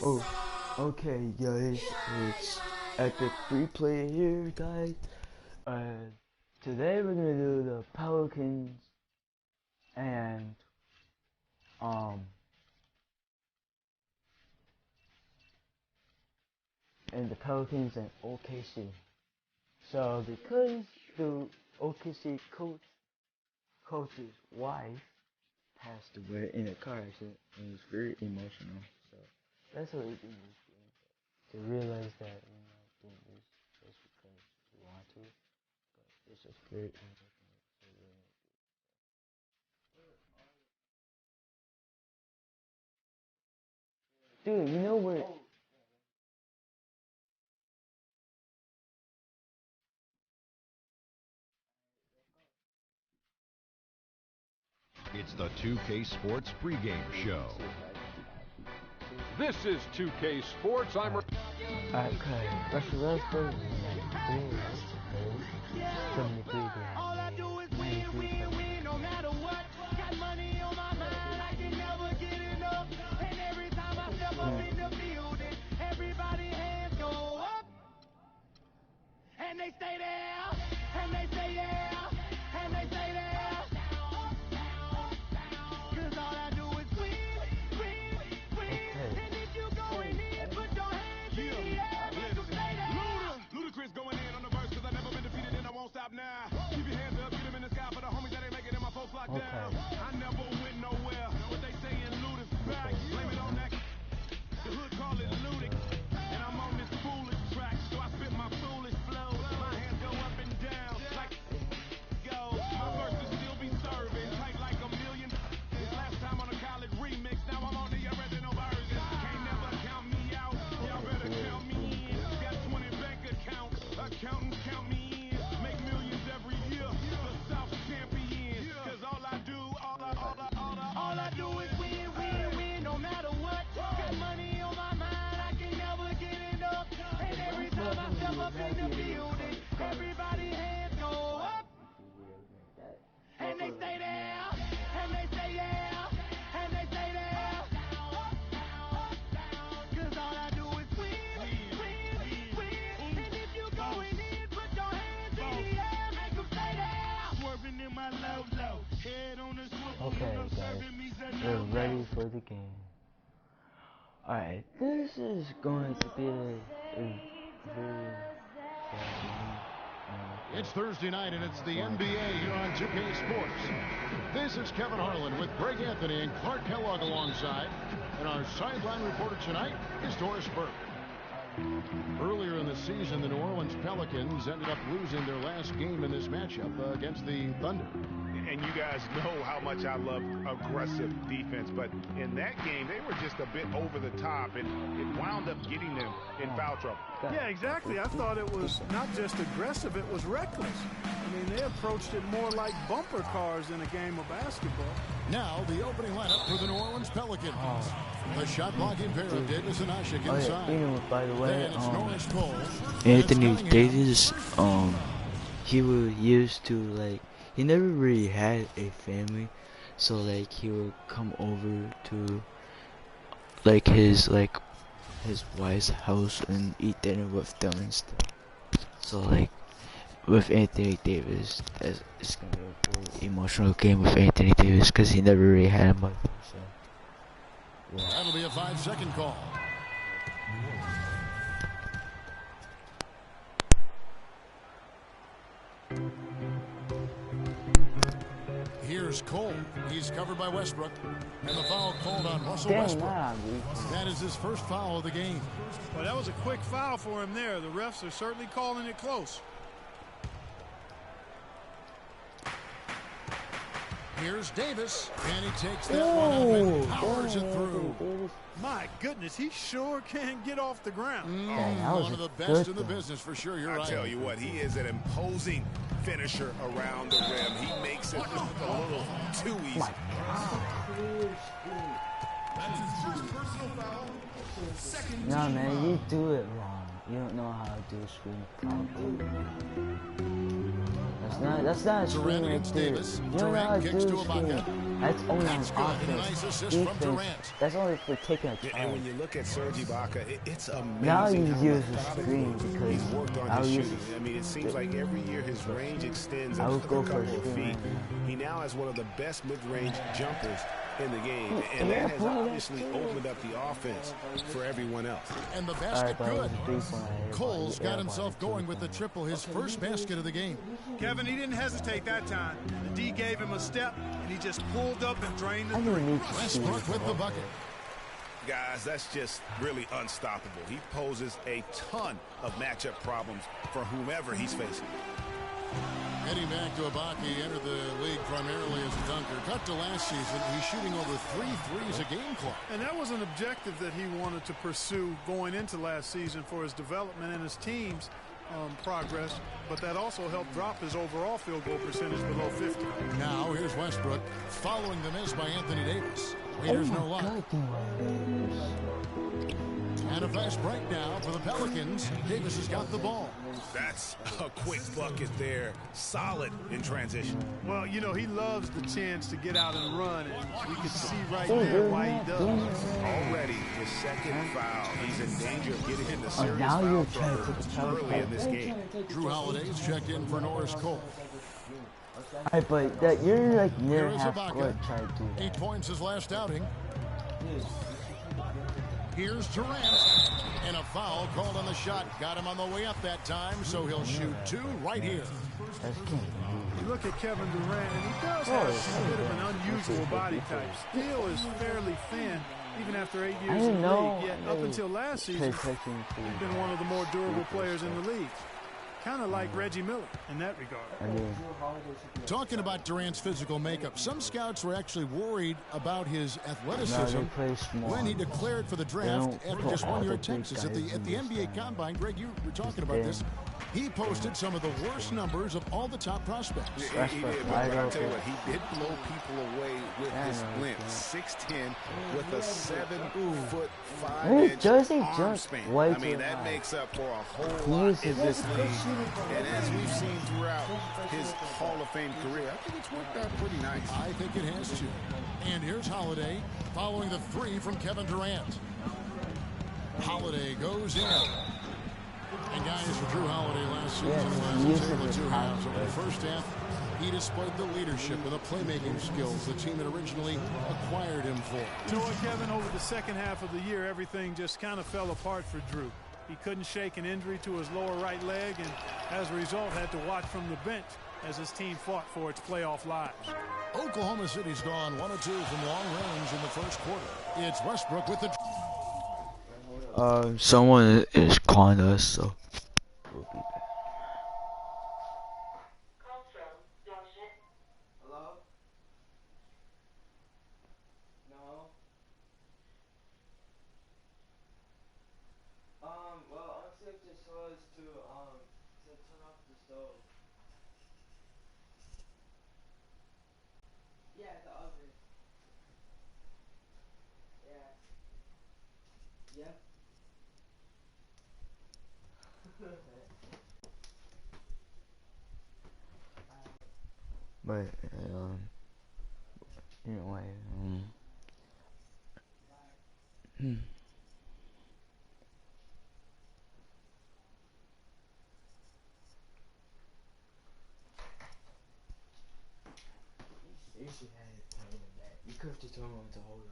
Oh, okay, guys. It's Epic Replay here, guys. Today we're gonna do the Pelicans and um the Pelicans and OKC. So because the OKC coach's wife passed away in a car accident, and it was very emotional. So that's what we do this game. To realize that doing this just because we want to, but it's just very emotional. So dude, you know where? It's the 2K Sports pregame show. This is 2K Sports. I'm Okay, that's the last version. 73 behind. All I do is win, win, win, no matter what. Got money on my mind, I can never get enough. And every time I step up in the building, everybody hands go up. And they stay there, and they say yeah, and they say there. Cause all I do is win, win, win. And if you going in, put your hands in the air, make them stay there. Ludacris going in on the verse, cause I never been defeated and I won't stop now. Keep your hands up, get them in the sky for the homies that ain't making it, my folks locked down. I never went nowhere, what they saying Luda's back. Blame it on that, the hood call it ludic. And I'm on this foolish track, so I spit my foolish flow. My hands go up and down, like go. My verses still be serving, tight like a million. This last time on a college remix, now I'm on the original version. Can't never count me out, y'all better count me in. Got 20 bank accounts, accountants count me in. Make millions every year, the South champion. Cause all I do, all I do is win, win, win, no matter what. Got money on my mind, I can never get enough. And every time I step up in the building, everybody hands go up. And they stay there, and they say yeah, and they say there. Cause all I do is win, win, win. And if you going in, put your hands in the air, make them stay there. Swerving in my low, head on the swivel. Okay, guys, we're ready for the game. Alright, this is going to be a very It's Thursday night and it's the NBA here on 2K Sports. This is Kevin Harlan with Greg Anthony and Clark Kellogg alongside. And our sideline reporter tonight is Doris Burke. Earlier in the season, the New Orleans Pelicans ended up losing their last game in this matchup against the Thunder. And you guys know how much I love aggressive defense, but in that game, they were just a bit over the top, and it wound up getting them in foul trouble. Yeah, exactly. I thought it was not just aggressive, it was reckless. I mean, they approached it more like bumper cars in a game of basketball. Now, the opening lineup for the New Orleans Pelicans. The shot blocking pair of Davis and Ashik inside. You know, by the way, Then it's Norris Cole. Anthony Davis, he was used to, like, he never really had a family, so, like, he would come over to, like, his wife's house and eat dinner with them and stuff. So, like, with Anthony Davis, it's gonna be a very emotional game with Anthony Davis, because he never really had a mother, so. Yeah. That'll be a 5-second call. Here's Cole. He's covered by Westbrook. And the foul called on Russell Westbrook. That is his first foul of the game. Well, that was a quick foul for him there. The refs are certainly calling it close. Here's Davis, and he takes that one up and powers it through. My goodness, he sure can get off the ground. One of the best in the business for sure. You're right. I tell you what, he is an imposing finisher around the rim. He makes it look a little too easy. No, man, you do it wrong. You don't know how to do screen properly. That's not a screen Durant right against there. Davis. You don't know how Durant to kicks do to a screen. Ibaka. That's only on That's good. And a offense. nice assist from Defense, Durant. that's only for taking a And when time. you look at Serge Ibaka, it's Now amazing you how use the methodically screen because he's worked on I'll his use shooting. I mean, it seems like every year his range extends I would another go for a couple of screen feet. right now. He now has one of the best mid-range jumpers in the game, and that has obviously opened up the offense for everyone else. And the basket Alright, good. but it was a 3-point. Cole's got himself going with the triple, his first basket of the game. Kevin, he didn't hesitate that time. The D gave him a step, and he just pulled up and drained the I three. didn't need to see Westbrook with the bucket. Guys, that's just really unstoppable. He poses a ton of matchup problems for whomever he's facing. Heading back to Ibaka, he entered the league primarily as a dunker. Cut to last season, he's shooting over 3 threes a game club. And that was an objective that he wanted to pursue going into last season for his development and his team's progress, but that also helped drop his overall field goal percentage below 50. Now here's Westbrook following the miss by Anthony Davis. Raiders no luck. And a fast break now for the Pelicans. Davis has got the ball. That's a quick bucket there. Solid in transition. Well, you know, he loves the chance to get out and run, and we can see right there why he does. Already his second foul. He's in danger of getting into serious now foul you're trying to trouble take a foul. early in this game. Drew Holiday's checked in for Norris Cole. Alright, but that you're like near Here is half Ibaka. court trying to do 8 that. points his last outing. Here's Durant. And a foul called on the shot. Got him on the way up that time, so he'll shoot 2 right here. That's can't You look at Kevin Durant, and he does have a bit of an unusual body type. Still is fairly thin, even after 8 I years in didn't the know. league. Yet up until last season, he's been one of the more durable players in the league. Kind of like Reggie Miller in that regard. Talking about Durant's physical makeup, some scouts were actually worried about his athleticism when he declared for the draft after just 1 year at Texas. At the NBA Combine, Greg, you were talking about this. He posted some of the worst numbers of all the top prospects. Yeah, he did, but I'll tell you what, he did blow people away with his length. 6'10" with a 7'5" arm span. I mean, that makes up for a whole lot in this league. And as we've seen throughout his Hall of Fame career, I think it's worked out pretty nice. I think it has to. And here's Holiday following the 3 from Kevin Durant. Holiday goes in. And guys, for Drew Holiday last season, was able to halves. Over the first half, he displayed the leadership and the playmaking skills the team had originally acquired him for. You know what, Kevin? Over the second half of the year, everything just kind of fell apart for Drew. He couldn't shake an injury to his lower right leg, and as a result, had to watch from the bench as his team fought for its playoff lives. Oklahoma City's gone 1 of 2 from long range in the first quarter. It's Westbrook with the... Someone is calling us, so we'll be back. Hello? No. Well, unsafe just told us to turn off the stove. Yeah, the oven. Yeah. Yep. But anyway, You should have it playing that. You could have just told him to hold on.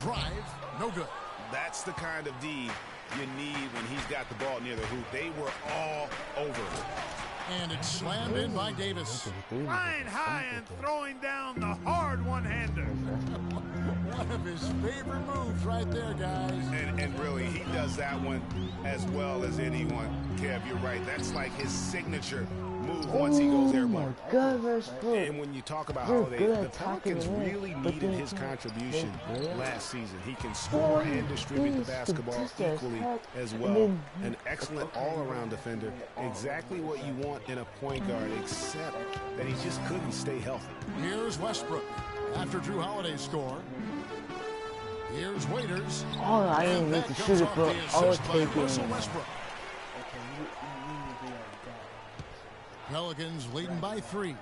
Drive, no good. That's the kind of D you need when he's got the ball near the hoop. They were all over it. And it's slammed in by Davis. Flying high and throwing down the hard one-hander. One of his favorite moves right there, guys. And really, he does that one as well as anyone. Kev, you're right. That's like his signature move once he goes airborne. And when you talk about Holiday, the Pelicans really needed his contribution last season. He can score and distribute the basketball equally as well. An excellent all-around defender. Exactly what you want in a point guard, except that he just couldn't stay healthy. Here's Westbrook after Drew Holiday's score. Here's Waiters. Oh, I didn't need to shoot it, but I was taking. Westbrook. Pelicans leading by 3.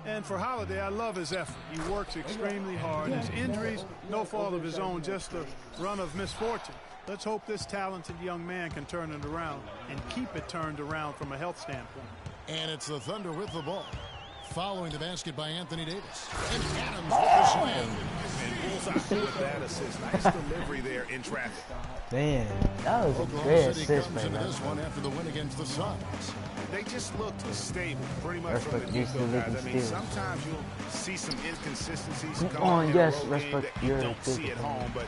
And for Holiday, I love his effort. He works extremely hard. His injuries, no fault of his own, just a run of misfortune. Let's hope this talented young man can turn it around and keep it turned around from a health standpoint. And it's the Thunder with the ball. Following the basket by Anthony Davis. And Adams with the slam. And bullseye with that assist. Nice delivery there in traffic. Man, that was a great Oklahoma City assist comes by into that. this one after the win against the Suns. They just looked stable pretty much Respect from the you get-go, still guys. looking I mean, stable. sometimes you'll see some inconsistencies come Oh, on in yes, a road game respect that you your don't see good at home, but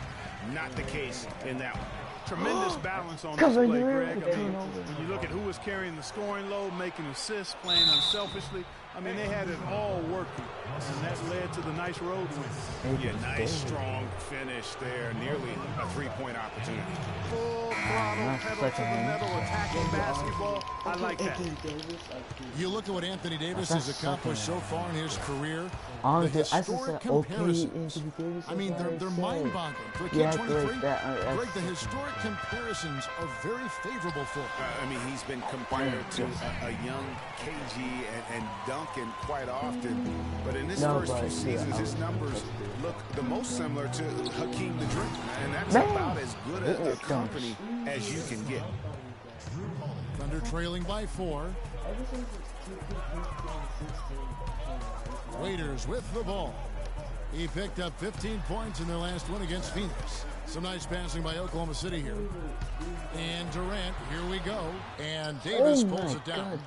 not the case in that one. Tremendous balance on Cover display, the Greg. rim. I mean, when you look at who was carrying the scoring load, making assists, playing unselfishly, I mean, they had it all working, and that led to the nice road win. Yeah, nice, strong finish there. Nearly a three-point opportunity. Full throttle, pedal to the metal, attacking basketball. I like that. You look at what Anthony Davis has accomplished so far in his career. I The just said, historic okay, comparisons. Anthony Davis. I mean, they're mind-boggling. For a kid Yeah, 23, like that, Greg, the historic comparisons are very favorable for him. I mean, he's been compared to a young KG and Duncan quite often. But in his first few seasons, his numbers look the most similar to Hakeem the Dream. And that's about as good a company as you can get. Thunder trailing by 4. Waiters with the ball. He picked up 15 points in their last win against Phoenix. Some nice passing by Oklahoma City here. And Durant, here we go. And Davis pulls it down.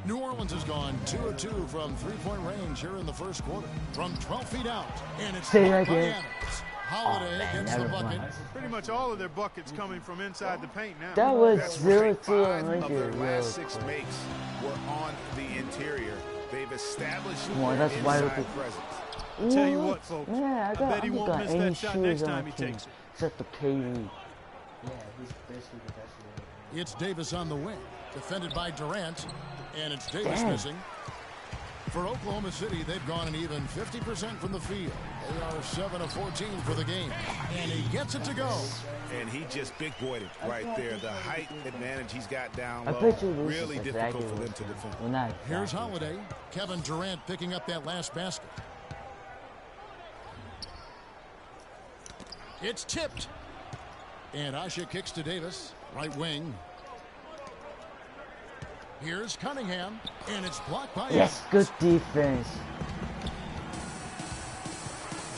New Orleans has gone 2 of 2 from three-point range here in the first quarter. From 12 feet out. And it's blocked by Adams. Holiday gets the bucket. Pretty much all of their buckets coming from inside the paint now. That was That's 0-2 5 on of their Lincoln. last 6 makes were on the interior. They've established Come on, their that's wide inside open. presence. Tell you what, folks, Man, I bet he got won't miss any that shot next shoes time on he team takes it. except the KD. It's Davis on the wing. Defended by Durant. And it's Davis missing. For Oklahoma City, they've gone an even 50% from the field. They are 7 of 14 for the game. And he gets it to go. And he just big-boyed it right there. The height advantage he's got down I low, bet you this really is difficult exactly for them what to defend. well, not Here's exactly. Holiday. Kevin Durant picking up that last basket. It's tipped. And Asha kicks to Davis. Right wing. Here's Cunningham. And it's blocked by Yes, good defense.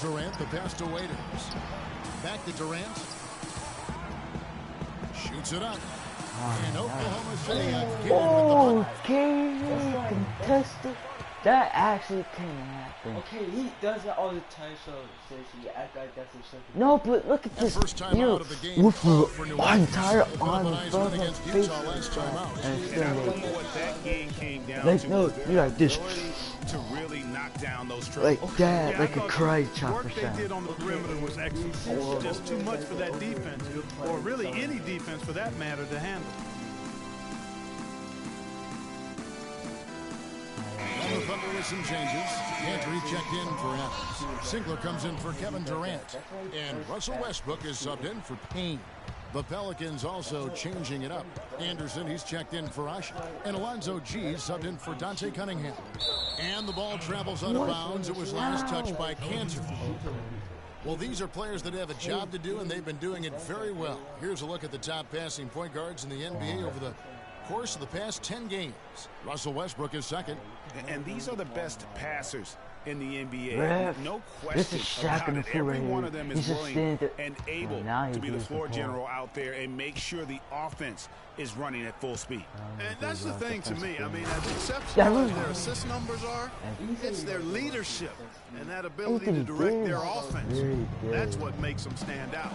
Durant, the pass to Waiters. Back to Durant. Shoots it up. And Oklahoma City again with the Oh, bucket. KD contested. That actually can happen. Okay, he does that all the time, so seriously, you act like that's something. No, but look at this. First time You out of the game with for New Orleans. entire They put up on a the nice front win of against face. Utah last time out. And And I think what that game came down like, to no, was their you like this. ability to really knock down those triples. Like that, Yeah, like I a thought cry the chopper work they sound. did on the perimeter was excellent. It was just too much for that defense, or really any defense for that matter, to handle. On the Thunder with some changes. Gantry checked in for Adams. Singler comes in for Kevin Durant. And Russell Westbrook is subbed in for Payne. The Pelicans also changing it up. Anderson, he's checked in for Asha. And Alonzo G subbed in for Dante Cunningham. And the ball travels out of bounds. It was last touched by Cantor. Well, these are players that have a job to do, and they've been doing it very well. Here's a look at the top passing point guards in the NBA over the course of the past 10 games. Russell Westbrook is second. And these are the best passers in the NBA. Ref, No this is question Shaq about in the it. floor Every right one here. of them He's is just willing standing there. and able now he to be the does the floor ball. general out there and make sure the offense is running at full speed. And that's the thing to me. I mean, as Yeah, exceptional look. as their assist numbers are, it's their leadership and that ability Anthony to direct Davis their is offense. very good. That's what makes them stand out.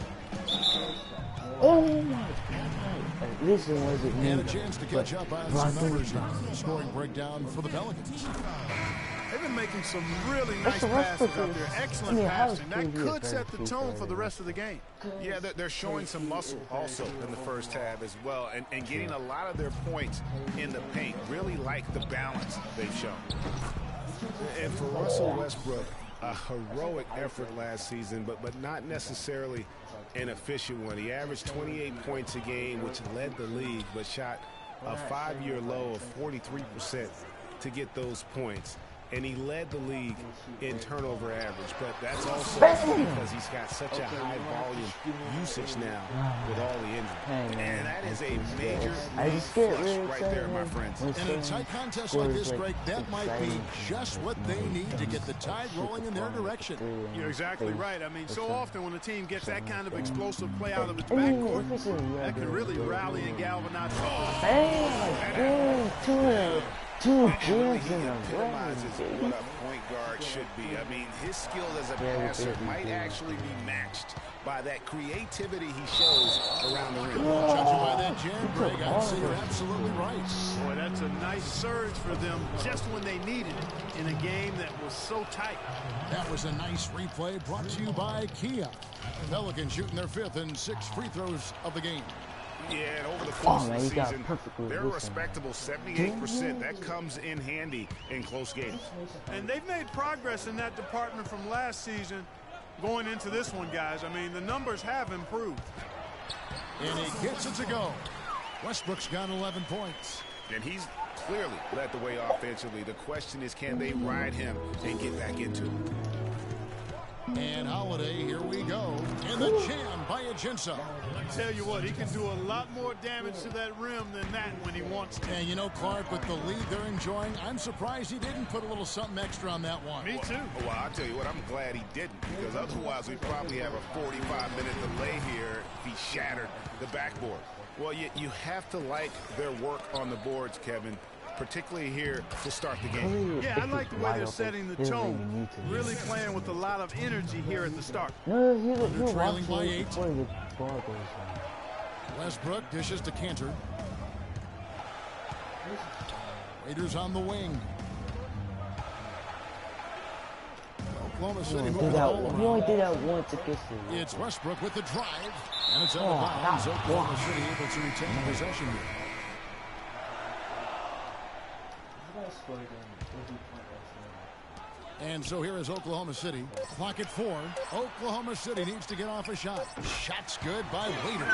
Oh my God! Listen, wasn't me. And a chance to catch up on some numbers here. Scoring breakdown for the Pelicans. They've been making some really nice Russell passes Westbrook out there. is- Excellent I mean, how is passing. That KD a could set the better tone shooter for the than rest of the game. Yeah, they're showing some muscle also in the first half as well and getting a lot of their points in the paint. Really like the balance they've shown. And for Russell Westbrook, a heroic effort last season, but not necessarily an efficient one. He averaged 28 points a game, which led the league, but shot a 5-year low of 43% to get those points. And he led the league in turnover average, but that's also because he's got such a high volume usage now with all the injuries. And that is a major flush right there, my friends. And in a tight contest like this, Greg, that might be just what they need to get the tide rolling in their direction. You're exactly right. I mean, so often when a team gets that kind of explosive play out of its backcourt, that can really rally and galvanize. Two He games in a epitomizes row, what a point guard should be. I mean, his skill as a passer might actually be matched by that creativity he shows around the rim. Judging by that jam, Greg, I'd say you're absolutely right. Boy, that's a nice surge for them just when they needed it in a game that was so tight. That was a nice replay brought to you by Kia. Pelicans shooting their 5th and 6th free throws of the game. Yeah, and over the course of the season, they're a respectable 78%. That comes in handy in close games. And they've made progress in that department from last season going into this one, guys. I mean, the numbers have improved. And he gets it to go. Westbrook's got 11 points. And he's clearly led the way offensively. The question is, can they ride him and get back into it? And Holiday, here we go. In the jam by Ajinça. I tell you what, he can do a lot more damage to that rim than that when he wants to. And you know, Clark, with the lead they're enjoying, I'm surprised he didn't put a little something extra on that one. Me too. Well, I'll tell you what, I'm glad he didn't, because otherwise we'd probably have a 45-minute delay here if he shattered the backboard. Well, you have to like their work on the boards, Kevin, particularly here to start the game. Yeah, I like the way they're setting the tone. Really playing with a lot of energy here at the start. No, he'll trailing by 8. before the ball goes on. Westbrook dishes to Cantor. Raiders on the wing. Oklahoma City moving the ball He only around. did that once against him. It's Westbrook with the drive. And it's out of bounds. Oklahoma City able to retain possession here. And so here is Oklahoma City. Clock at 4. Oklahoma City needs to get off a shot. Shot's good by Waiters.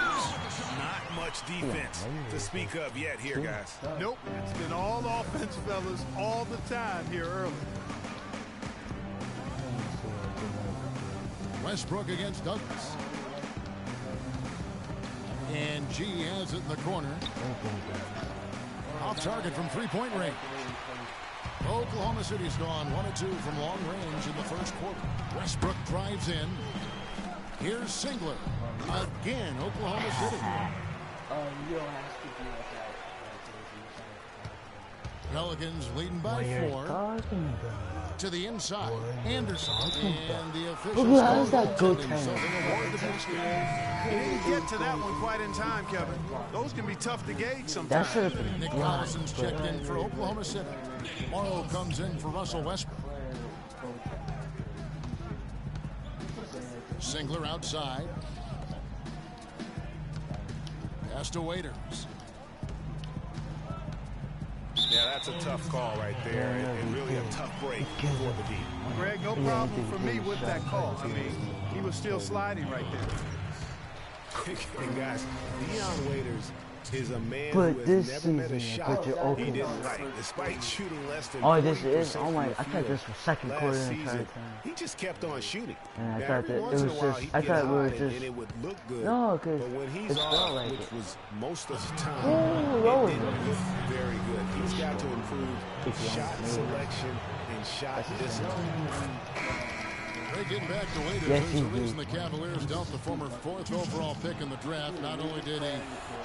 Not much defense to speak of yet here, guys. Nope, it's been all offense, fellas, all the time here early. Westbrook against Douglas. And G has it in the corner. Off target from three-point range. Oklahoma City's gone 1-2 from long range in the first quarter. Westbrook drives in. Here's Singler. Again, Oklahoma City. You don't have to do like that. Pelicans leading by 4. To the inside. Anderson. And the officials How's that go so they award the basket. He didn't get to that one quite in time, Kevin. Those can be tough to gauge That sometimes. should have been Nick blocked. Collison's checked in for Oklahoma City. Morrow comes in for Russell Westbrook. Singler outside. Pass to Waiters. Yeah, that's a tough call right there, and really a tough break for the D. Greg, no problem for me with that call. I mean, he was still sliding right there. And guys, Dion Waiters is a man But who has this never met a season, shot but you're he okay. didn't like, despite shooting less than Oh, this 40% is. Oh my! from the I thought field this was second quarter last the entire season. time. He just kept on shooting. And I Now, thought every that it once in was a while, just. he'd I get thought we were hot just. and it would look good. No, cause But when he's it felt off, like which it. was most of the time, Ooh, it rolling. didn't look very good. He's got to improve shot selection and shot discipline. Greg, getting back to Waiters, Yes, there's he a reason did. the Cavaliers dealt the former 4th overall pick in the draft. Not only did he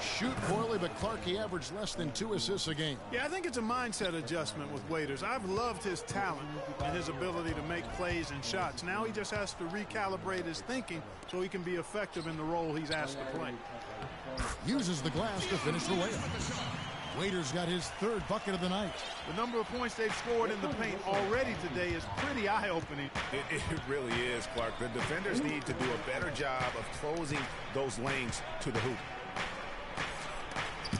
shoot poorly, but Clark, he averaged less than 2 assists a game. Yeah, I think it's a mindset adjustment with Waiters. I've loved his talent and his ability to make plays and shots. Now he just has to recalibrate his thinking so he can be effective in the role he's asked to play. Uses the glass to finish the layup. Waiters got his 3rd bucket of the night. The number of points they've scored in the paint already today is pretty eye-opening. It really is, Clark. The defenders need to do a better job of closing those lanes to the hoop.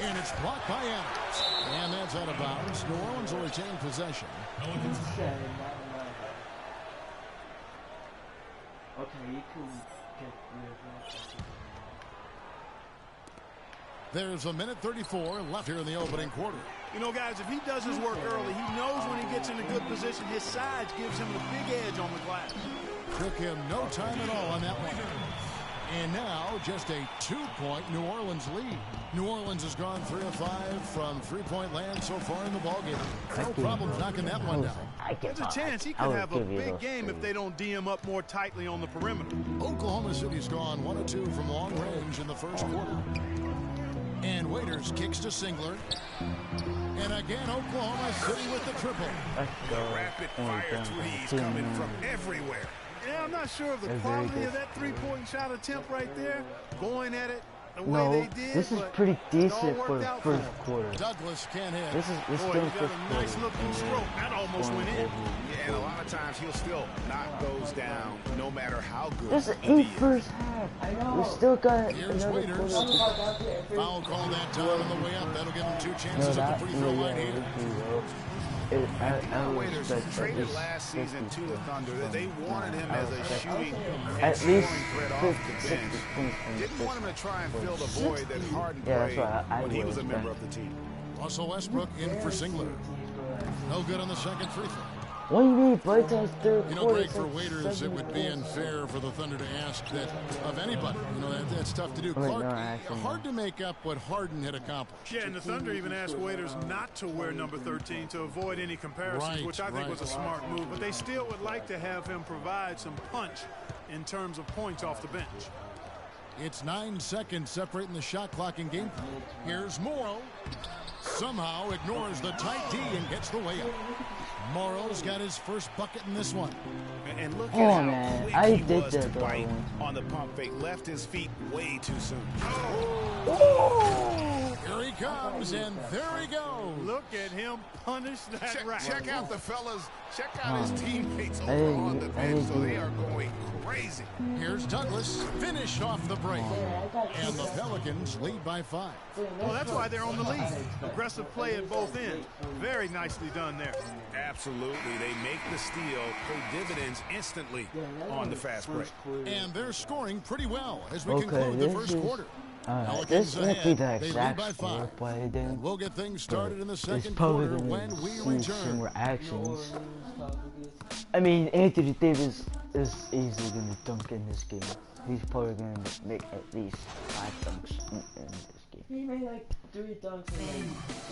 And it's blocked by Adams. And that's out of bounds. New Orleans will retain possession. Okay, you can get rid of that. There's a minute 34 left here in the opening quarter. You know, guys, if he does his work early, he knows when he gets in a good position, his size gives him the big edge on the glass. Took him no time at all on that one. And now just a 2-point New Orleans lead. New Orleans has gone 3 of 5 from three-point land so far in the ballgame. No problems knocking that one down. There's a chance he could have a big game if they don't D him up more tightly on the perimeter. Oklahoma City's gone 1 of 2 from long range in the first quarter. And Waiters kicks to Singler. And again, Oklahoma City with the triple. The rapid-fire threes coming from everywhere. Yeah, I'm not sure of the quality of that three-point shot attempt right there. Going at it the way they did. This is pretty decent for the first quarter. Douglas can't hit. This is still he got a nice looking stroke. That almost went in. Yeah, and a lot of times he'll still knock those down no matter how good. This is in first half. We still got another quarter. Foul call that time on the way up. That'll give him 2 chances at the free throw line here. Waiters traded last season to the Thunder. They wanted him as a shooting and at scoring least threat off the bench. Didn't want him to try and fill the void that Harden played when he was a member of the team. Russell Westbrook in for Singler. No good on the second free throw. What do you mean, but that's third You know, quarter? Greg, for Waiters, it would be unfair for the Thunder to ask that of anybody. You know, that's tough to do. Clark, hard to make up what Harden had accomplished. Yeah, and the Thunder even asked Waiters not to wear number 13 to avoid any comparisons, which I think was a smart move. But they still would like to have him provide some punch in terms of points off the bench. It's 9 seconds separating the shot clock in game. Here's Morrow. Somehow ignores the tight D and gets the way up. Morrow's got his first bucket in this one. And look at how quick I he did was that to though. bite on the pump fake. Left his feet way too soon. Here he comes, and there he goes. Look at him punish that rack. Check out the fellas. Check out his teammates over on the bench. So they are going crazy. Here's Douglas. Finish off the break. And the Pelicans lead by 5. Well, that's why they're on the lead. Aggressive play at both ends. Very nicely done there. Absolutely. They make the steal, pay dividends instantly on the fast break. And they're scoring pretty well as we conclude the first quarter. This won't be the They lead exact by score, 5. but then We'll get things started in the it's second probably quarter gonna when we see return. some reactions. I mean, Anthony Davis is easily gonna dunk in this game. He's probably gonna make at least 5 dunks in this game. He made like 3 dunks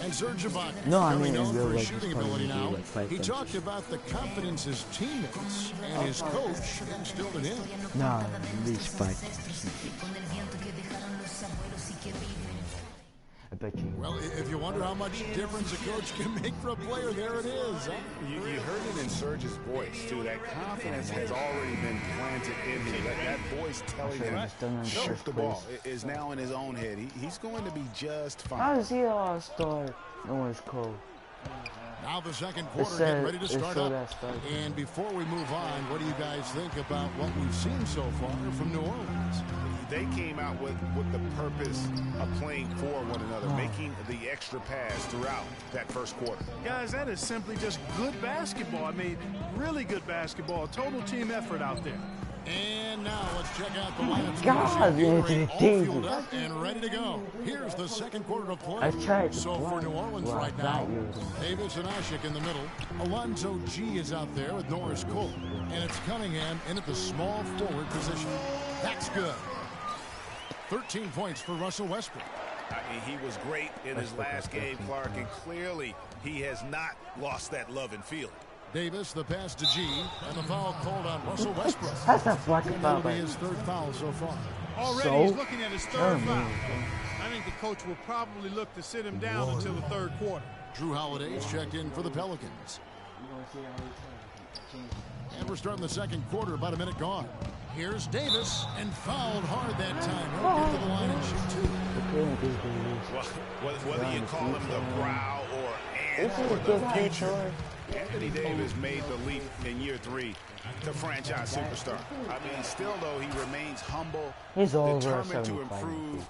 And Serge Ibaka, No, I very mean, in known real for his life, shooting he's probably ability gonna now. do like 5 He dunks. talked about the confidence his teammates and his coach instilled in him. Nah, at least 5. I bet you. Well, if you wonder how much difference a coach can make for a player, there it is. Huh? You heard it in Serge's voice, too. That confidence has already been planted in him. That voice telling him, shoot the ball, is now in his own head. He's going to be just fine. How is he an all-star? No one's cold. Now the second quarter getting ready to start up. Start. And before we move on, what do you guys think about what we've seen so far from New Orleans? They came out with the purpose of playing for one another, making the extra pass throughout that first quarter. Guys, that is simply just good basketball. I mean, really good basketball. Total team effort out there. And now let's check out the lineups. God, Anthony all Davis. fueled up and ready to go. Here's the second quarter of play. I tried to So for New Orleans right now, you. Davis and Ashik in the middle. Alonzo G is out there with Norris Cole. And it's Cunningham in at the small forward position. That's good. 13 points for Russell Westbrook. I mean, he was great in his last game, Clark, and clearly he has not lost that love and feeling. Davis, the pass to G, and the foul called on Russell Westbrook. That's not black and That'll be white. his third foul so far. Already he's looking at his third foul. I think the coach will probably look to sit him down until the third quarter. Drew Holiday's checked in for the Pelicans. And we're starting the second quarter, about a minute gone. Here's Davis, and fouled hard that time. He'll get to the line and shoot two. Well, whether you call him the brow or the future, Anthony Davis made the leap in year 3 to franchise superstar. I mean, still, though, he remains humble, determined to improve,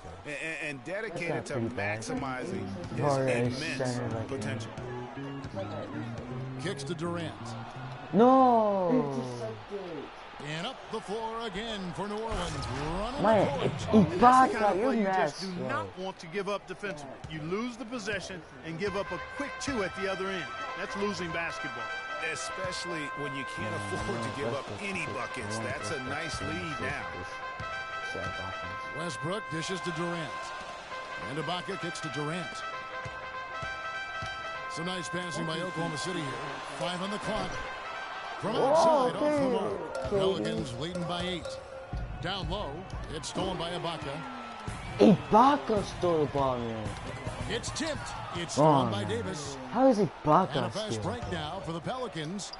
and dedicated to maximizing his immense potential. Kicks to Durant. No. And up the floor again for New Orleans. Running Man, the it's court. That's the Ibaka, kind of you're play you just nasty. do not want to give up defensively. You lose the possession and give up a quick 2 at the other end. That's losing basketball. Especially when you can't afford to give up any buckets. That's a nice lead now. Westbrook dishes to Durant. And Ibaka kicks to Durant. Some nice passing by Oklahoma City here. 5 on the clock. From outside, off the mark. Pelicans leading by 8. Down low, it's stolen by Ibaka. Ibaka stole the ball, man. It's tipped. It's stolen by Davis. How is And Ibaka a fast steal? break now for the Pelicans.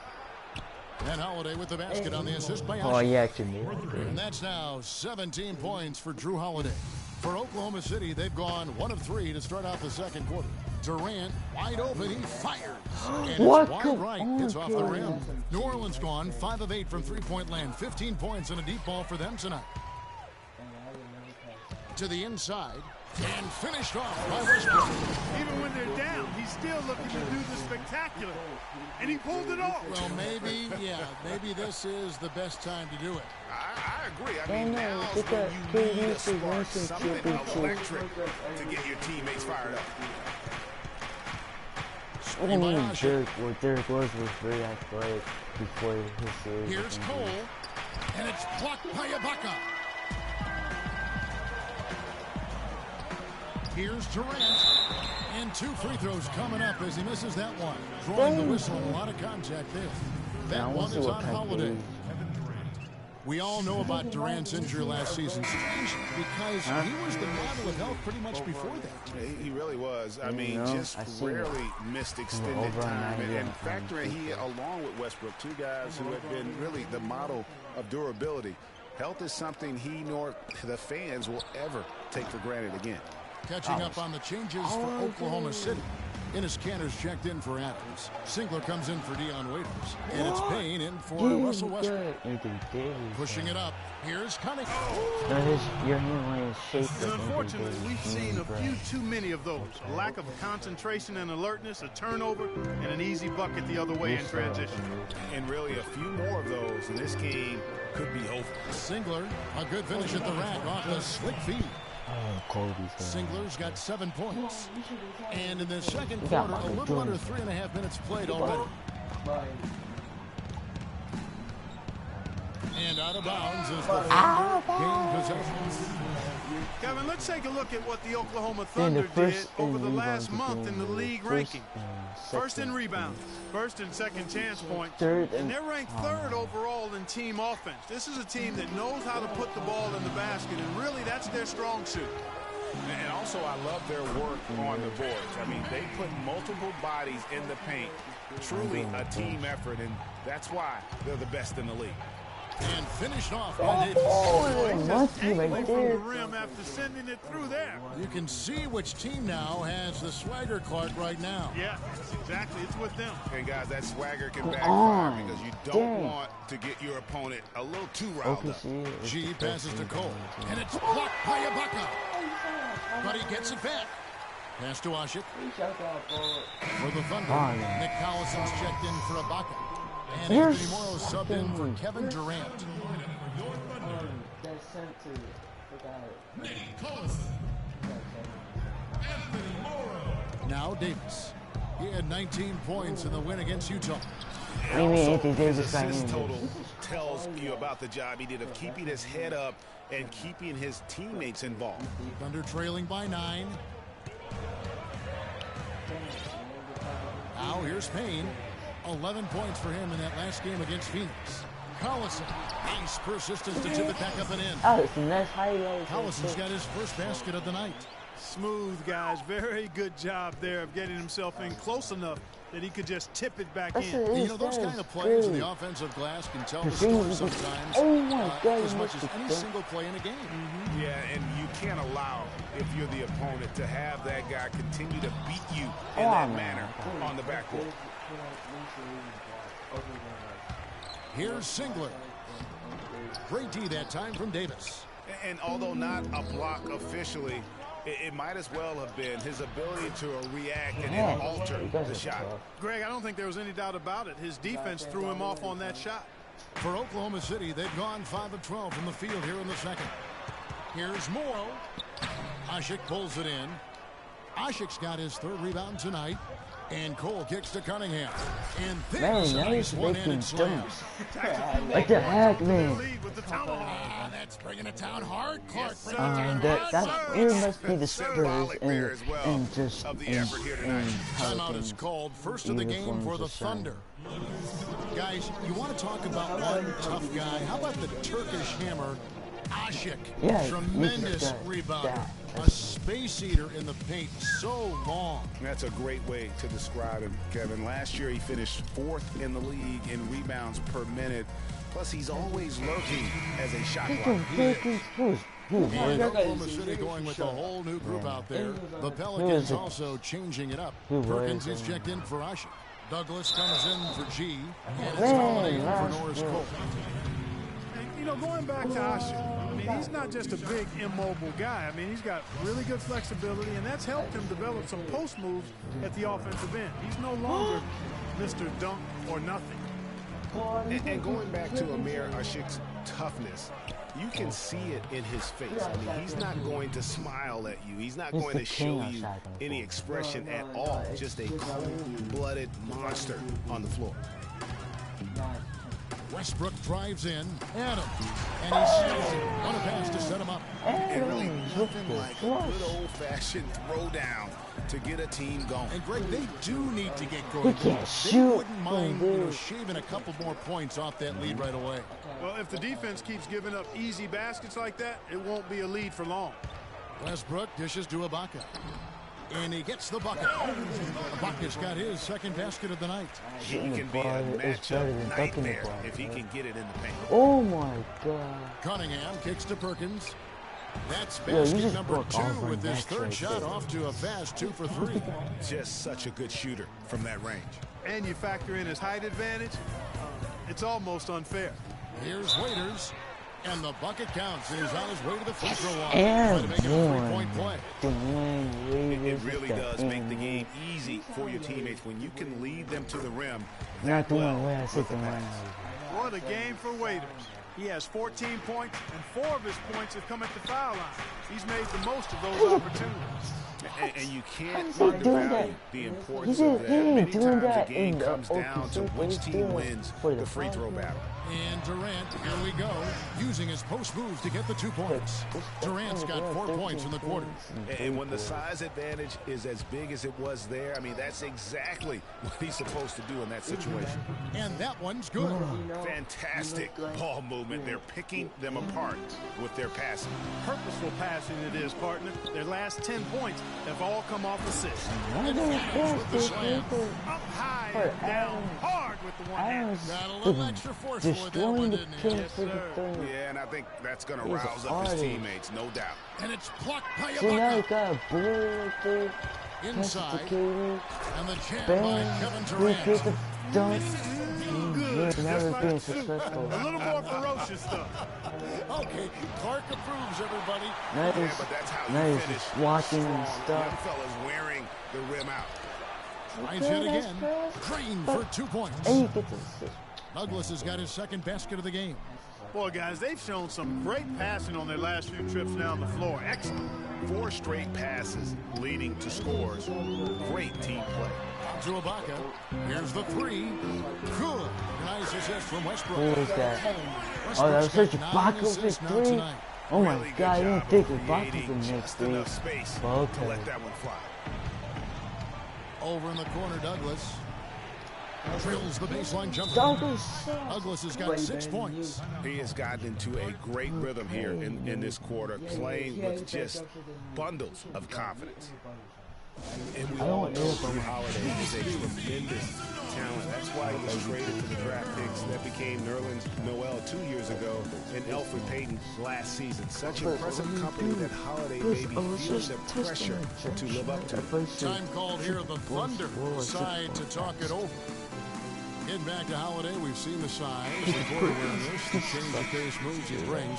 And Holiday with the basket on the assist by Oh, Asher. he actually made it. And that's now 17 points for Drew Holiday. For Oklahoma City, they've gone 1 of 3 to start out the second quarter. Durant wide open, he fires. And What? it's wide Come right. on, It's off the kid. rim. New Orleans gone 5 of 8 from three-point land. 15 points and a deep ball for them tonight. To the inside. And finished off by Westbrook. Even when they're down, he's still looking to do the spectacular. And he pulled it off. Well, maybe this is the best time to do it. I agree. I mean, no, now's look when at you need KD to spark to something championship. electric to get your teammates fired up. What do you mean, Derek Rose was very athletic before his series? Here's Cole. And it's blocked by Ibaka. Here's Durant. And 2 free throws coming up as he misses that one. Drawing the whistle and a lot of contact there. That one is on Holiday. We all know about Durant's injury last season. Strange because he was the model of health pretty much before that. He really was. I mean, just rarely missed extended time. And factoring he, along with Westbrook, 2 guys who have been really the model of durability. Health is something he nor the fans will ever take for granted again. Catching up on the changes for Oklahoma City. Enes Kanter's checked in for Adams. Singler comes in for Deion Waiters. And it's Payne in for Russell Westbrook. Pushing it up. Here's Cunningham. Your hand is shaped. And unfortunately, we've seen a few too many of those. A lack of concentration and alertness, a turnover, and an easy bucket the other way in transition. And really a few more of those, and this game could be over. Singler, a good finish at the rack off the slick feed. Kobe's Singler's got 7 points. And in the second quarter, a little under 3.5 minutes played already. And out of bounds is the Thunder game possession. Kevin, let's take a look at what the Oklahoma Thunder did over the last month in the league ranking. First in rebounds, first and second chance points, and they're ranked 3rd overall in team offense. This is a team that knows how to put the ball in the basket, and really that's their strong suit. And also, I love their work on the boards. I mean, they put multiple bodies in the paint. Truly a team effort, and that's why they're the best in the league. And finished off by Davis. Angling from the rim after sending it through there. You can see which team now has the swagger Clark right now. Yeah, exactly. It's with them. And guys, that swagger can backfire because you don't want to get your opponent a little too riled up. G passes to Cole. And it's blocked by Ibaka. But he gets it back. Pass to Ashik. For the Thunder, Nick Collison's checked in for Ibaka. And Anthony Morrow subbed in for Kevin Durant. Now Davis. He had 19 points in the win against Utah. His assist total tells you about the job he did of keeping his head up and keeping his teammates involved. Thunder trailing by 9. Now here's Payne. 11 points for him in that last game against Phoenix. Collison, nice persistence to tip it back up and in. Collison's got his first basket of the night. Smooth, guys. Very good job there of getting himself in close enough that he could just tip it back in. You know, those kind of plays in the offensive glass can tell the story sometimes as much as any single play in a game. Yeah, and you can't allow, if you're the opponent, to have that guy continue to beat you in that manner on the backcourt. Here's Singler. Great D that time from Davis. And although not a block officially, it might as well have been his ability to react and then alter the shot. Greg, I don't think there was any doubt about it. His defense threw him off on that shot. For Oklahoma City, they've gone 5 of 12 from the field here in the second. Here's Morrow. Ashik pulls it in. Ashik's got his 3rd rebound tonight. And Cole kicks to Cunningham. And there's a nice one-handed slam. What the heck, man? That's bringing it down hard. Clark bringing it down That hard. really must be the Spurs and just Timeout is called. First of the game for the Thunder. Guys, you want to talk about one tough guy? How about the Turkish hammer, Ashik? Yeah, tremendous rebounder. A space eater in the paint, so long. That's a great way to describe him, Kevin. Last year he finished 4th in the league in rebounds per minute. Plus he's always lurking as a shot blocker. And Oklahoma City going with a whole new group out there. The Pelicans also changing it up. Perkins is checked in for Ashik. Douglas comes in for G. And it's coming in for Norris Cole. You know, going back to Ashik, I mean, he's not just a big, immobile guy. I mean, he's got really good flexibility, and that's helped him develop some post moves at the offensive end. He's no longer Mr. Dunk or nothing. And going back to Amir Ashik's toughness, you can see it in his face. I mean, he's not going to smile at you. He's not going to show you any expression at all. Just a cold-blooded monster on the floor. Westbrook drives in. Adam. And he snaps it. On a pass to set him up. And really nothing like a good old-fashioned throwdown to get a team going. And Greg, they do need to get going. They wouldn't mind, shaving a couple more points off that lead right away. Well, if the defense keeps giving up easy baskets like that, it won't be a lead for long. Westbrook dishes to Ibaka. And he gets the bucket. Ibaka's got his 2nd basket of the night. He can be a matchup nightmare if he can get it in the paint. Oh my God. Cunningham kicks to Perkins. That's basket number 2 with his 3rd shot off to a fast 2 for 3. Just such a good shooter from that range. And you factor in his height advantage, it's almost unfair. Here's Waiters. And the bucket counts. He's on his way to the free throw line. And to make it a 3-point play. It really does make the game easy for your teammates when you can lead them to the rim. Not the one way I said the one. What a game for Waiters. He has 14 points, and 4 of his points have come at the foul line. He's made the most of those opportunities. And you can't undervalue the importance of that. Many times a game comes down to which team wins the free throw battle. And Durant, here we go, using his post moves to get the 2 points. Durant's got 4 points in the quarter. And when the size advantage is as big as it was there, I mean, that's exactly what he's supposed to do in that situation. And that one's good. Fantastic ball movement. They're picking them apart with their passing. Purposeful passing it is, partner. Their last 10 points have all come off assists. And finish with the slam. Up high and down hard with the one hand. Got a little extra force for that one, didn't he? Yes, sir. Yeah, and I think that's going to rouse up his teammates, no doubt. And it's plucked by So now he Ibaka. got a bullet right there. Inside. Katie. And the jam by Bam. Kevin We get Durant. the dunk. Good. Never Just like been the suit. successful. A little more ferocious stuff. Okay, Clark approves, everybody. Now Yeah, he's, but that's how now you he's finish. just walking and Strong. stuff. Young fellas wearing the rim out. Tries it again. Green for 2 points. And he gets an assist. Douglas has got his 2nd basket of the game. Boy, guys, they've shown some great passing on their last few trips down the floor. Excellent. 4 straight passes leading to scores. Great team play. To Ibaka. Here's the 3. Good. Nice assist from Westbrook. Who is that? Westbrook's Oh, that was such a got 9 Ibaka for assists now 3. tonight. Oh my Really good God, I didn't job think of Ibaka creating could make just 3. enough space to Okay. let that one fly. Over in the corner, Douglas. Drills the baseline jumper. Douglas has got 6 points. He has gotten into a great rhythm here in this quarter, playing with just bundles of confidence. And we all know Drew Holiday is a tremendous talent. That's why he was traded to the draft picks that became Nerlens Noel 2 years ago and Elfrid Payton last season. Such impressive company that Holiday may be feeling the pressure to live up to. Time called here. The Thunder decide to talk it over. Getting back to Holiday, we've seen the size, the court awareness, the change of pace moves he brings.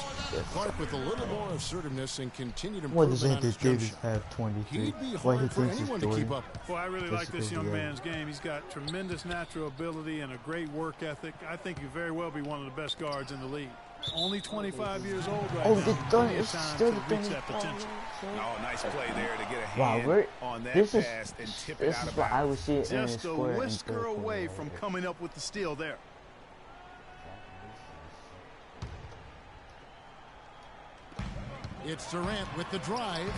Clark with a little more assertiveness and continued improvement on his jump shot. Have 23. He'd be hard for anyone to keep up with. Well, I really like this young man's game. He's got tremendous natural ability and a great work ethic. I think he'd very well be one of the best guards in the league. Only 25 years old right now. It's still the thing. Oh, nice play there to get a hand on that pass and tip it out of bounds. This is what I would see it in Just a whisker away from coming up with the steal there. It's Durant with the drive.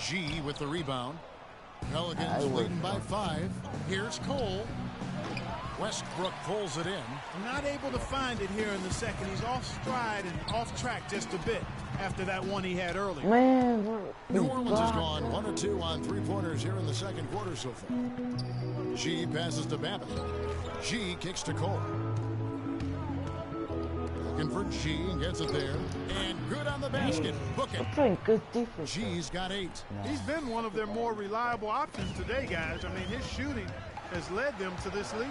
G with the rebound. Pelicans leading by 5. Here's Cole. Westbrook pulls it in. Not able to find it here in the second. He's off stride and off track just a bit after that one he had earlier. Man, New Orleans has gone 1 or 2 on 3-pointers here in the second quarter so far. G passes to Babbitt. G kicks to Cole. Looking for G and gets it there. And good on the basket. Book it. playing good defense. G's got 8. He's been one of their more reliable options today, guys. I mean, his shooting has led them to this lead.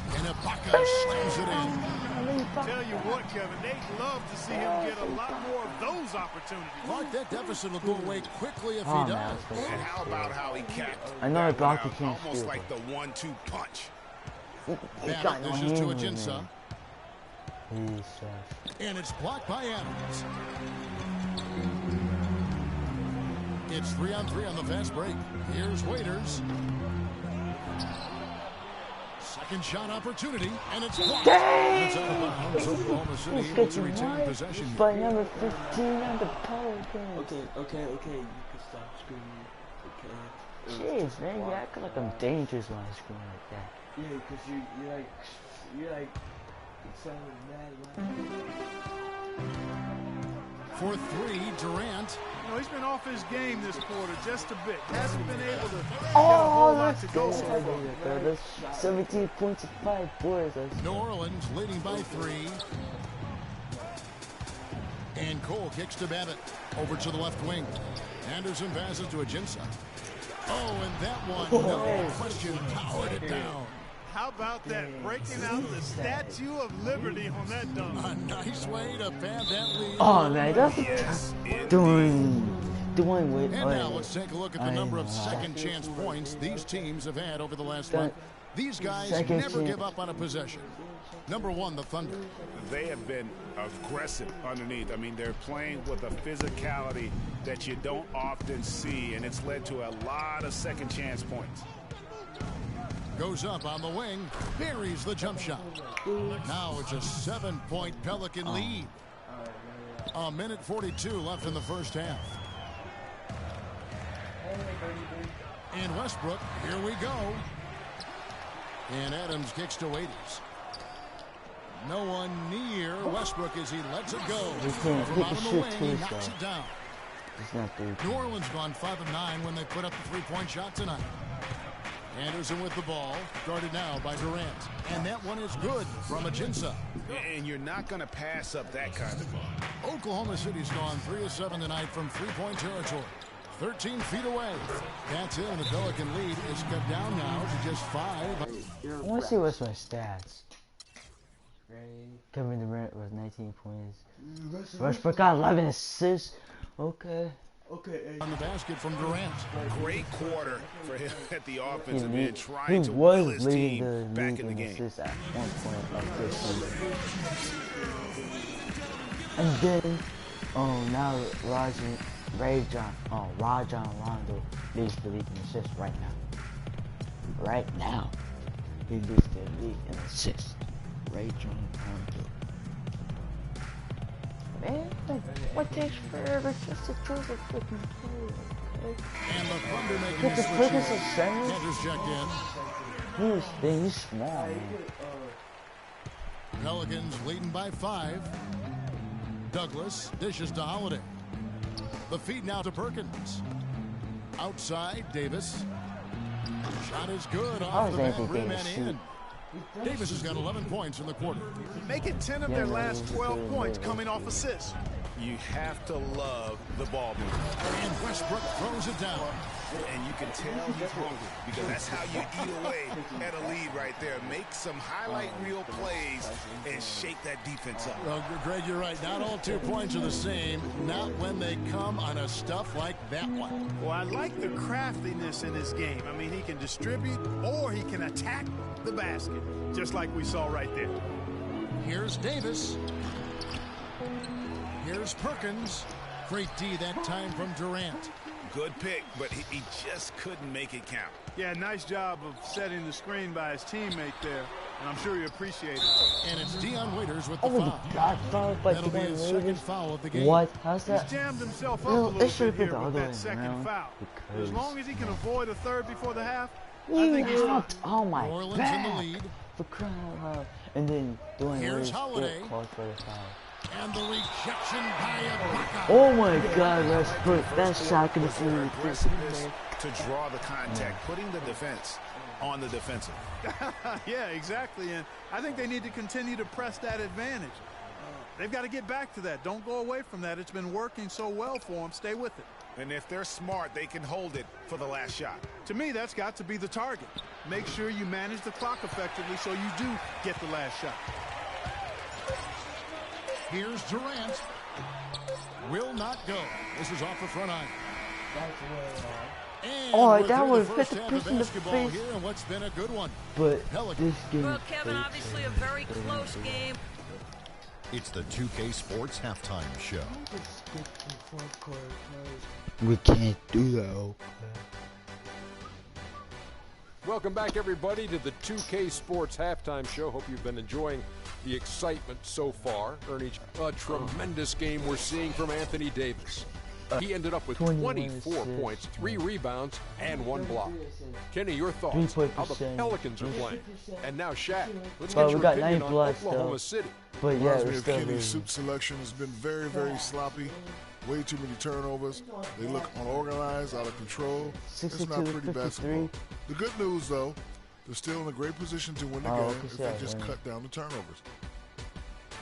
And Ibaka slams it in. Tell you what, Kevin, they'd love to see him get a lot more of those opportunities. Mark, that deficit will go away quickly if he does. And how about how he capped I know that one Ibaka out, can't almost steal. like the 1-2 punch. Babbitt dishes to Ajinça. He's And it's blocked by Adams. It's 3-on-3 on the fast break. Here's Waiters. Second shot opportunity, and it's blocked. And it's out of bounds. Oklahoma City able to retain possession. by number 15 on the Pelicans. Okay, you can stop screaming. Okay. Jeez, man, you act like I'm dangerous when I scream like that. Yeah, because you're like, it sounded mad. For 3, Durant. You know, he's been off his game this quarter just a bit. Hasn't been able to get a whole lot to go so far. That's 17 points and 5 boards. New Orleans leading by 3. And Cole kicks to Babbitt. Over to the left wing. Anderson passes to Ajinça. Oh, and that one, no question, powered it down. How about that? Breaking out the Statue of Liberty on that dunk. A nice way to pad that lead. Oh, man, that's doing with. And now let's take a look at the number of second chance points these teams have had over the last month. These guys never give up on a possession. Number 1, the Thunder. They have been aggressive underneath. I mean, they're playing with a physicality that you don't often see, and it's led to a lot of second chance points. Goes up on the wing, buries the jump shot. Now it's a 7-point Pelican lead. A minute 42 left in the first half. And Westbrook, here we go. And Adams kicks to Waiters. No one near Westbrook as he lets it go. From out of the wing, he knocks it down. New Orleans gone 5 of 9 when they put up the 3-point shot tonight. Anderson with the ball, guarded now by Durant. And that one is good from Ajinça. And you're not going to pass up that kind of ball. Oklahoma City's gone 3 of 7 tonight from 3-point territory. 13 feet away. That's it, and the Pelican lead is cut down now to just 5. I want to see what's my stats. Kevin Durant was 19 points. Westbrook got 11 assists. Okay. On the basket from Durant. Great quarter for him at the offensive He end, trying to was will his leading team the back league in the in game. assists at one point of this season. And then, now Rajon Rondo leads the league in assists right now. Right now, he leads the league in assists. Rajon Rondo. Man, what takes forever just to throw the freaking play, okay? And the Thunder making Get the the switch Pelicans here. at 7? Cantor's checked in. He's small, man. Pelicans leading by 5. Douglas dishes to Holiday. The feed now to Perkins. Outside, Davis. Shot is good off the back rim and in. Davis has got 11 points in the quarter. Making 10 of their last 12 points coming off assists. You have to love the ball movement. And Westbrook throws it down. And you can tell he's hungry because that's how you eat away at a lead right there. Make some highlight reel plays and shake that defense up. Well, Greg, you're right. Not all 2 points are the same. Not when they come on a stuff like that one. Well, I like the craftiness in his game. I mean, he can distribute or he can attack the basket, just like we saw right there. Here's Davis. Here's Perkins. Great D that time from Durant. Good pick, but he just couldn't make it count. Yeah, nice job of setting the screen by his teammate there, and I'm sure he appreciated it. And it's Dion Waiters with the Oh my foul. God, foul by That'll be his Dion second Waiters. foul of the game. What? How's He's that? jammed himself up a Well, little it should bit have been here the with other that way second around. foul. Because As long as he can avoid a third before the half, I you think he's fine. have, oh my New Orleans back, in the lead. for crying out loud. And then Dwayne Here's Waiters Holiday. still called for the foul. And the rejection by Ibaka. Oh my God, Westbrook, that shot could have been Aggressiveness to draw the contact, putting the defense on the defensive. Yeah, exactly, and I think they need to continue to press that advantage. They've got to get back to that. Don't go away from that. It's been working so well for them. Stay with it. And if they're smart, they can hold it for the last shot. To me, that's got to be the target. Make sure you manage the clock effectively so you do get the last shot. Here's Durant. Will not go. This is off the front eye. And Oh, we're that through would the fit first the half pitch of in the basketball face. here, and what's been a good one. But Pelicans. this game. Well, Kevin, obviously a very close game. It's the 2K Sports Halftime Show. We can't do that. Welcome back, everybody, to the 2K Sports Halftime Show. Hope you've been enjoying the excitement so far. Ernie, a tremendous game we're seeing from Anthony Davis. He ended up with 24 points, 3 rebounds, and 1 block. Kenny, your thoughts? How the Pelicans are playing? And now, Shaq, let's Well, get we your got opinion 9 on blocks, Oklahoma though. City. But yeah, Reminds we're me of still Kenny's losing. suit selection has been very, very sloppy. Way too many turnovers. They look unorganized, out of control. It's 62 not pretty 53. basketball. The good news, though, they're still in a great position to win the Oh, game okay, if yeah, they just yeah. cut down the turnovers.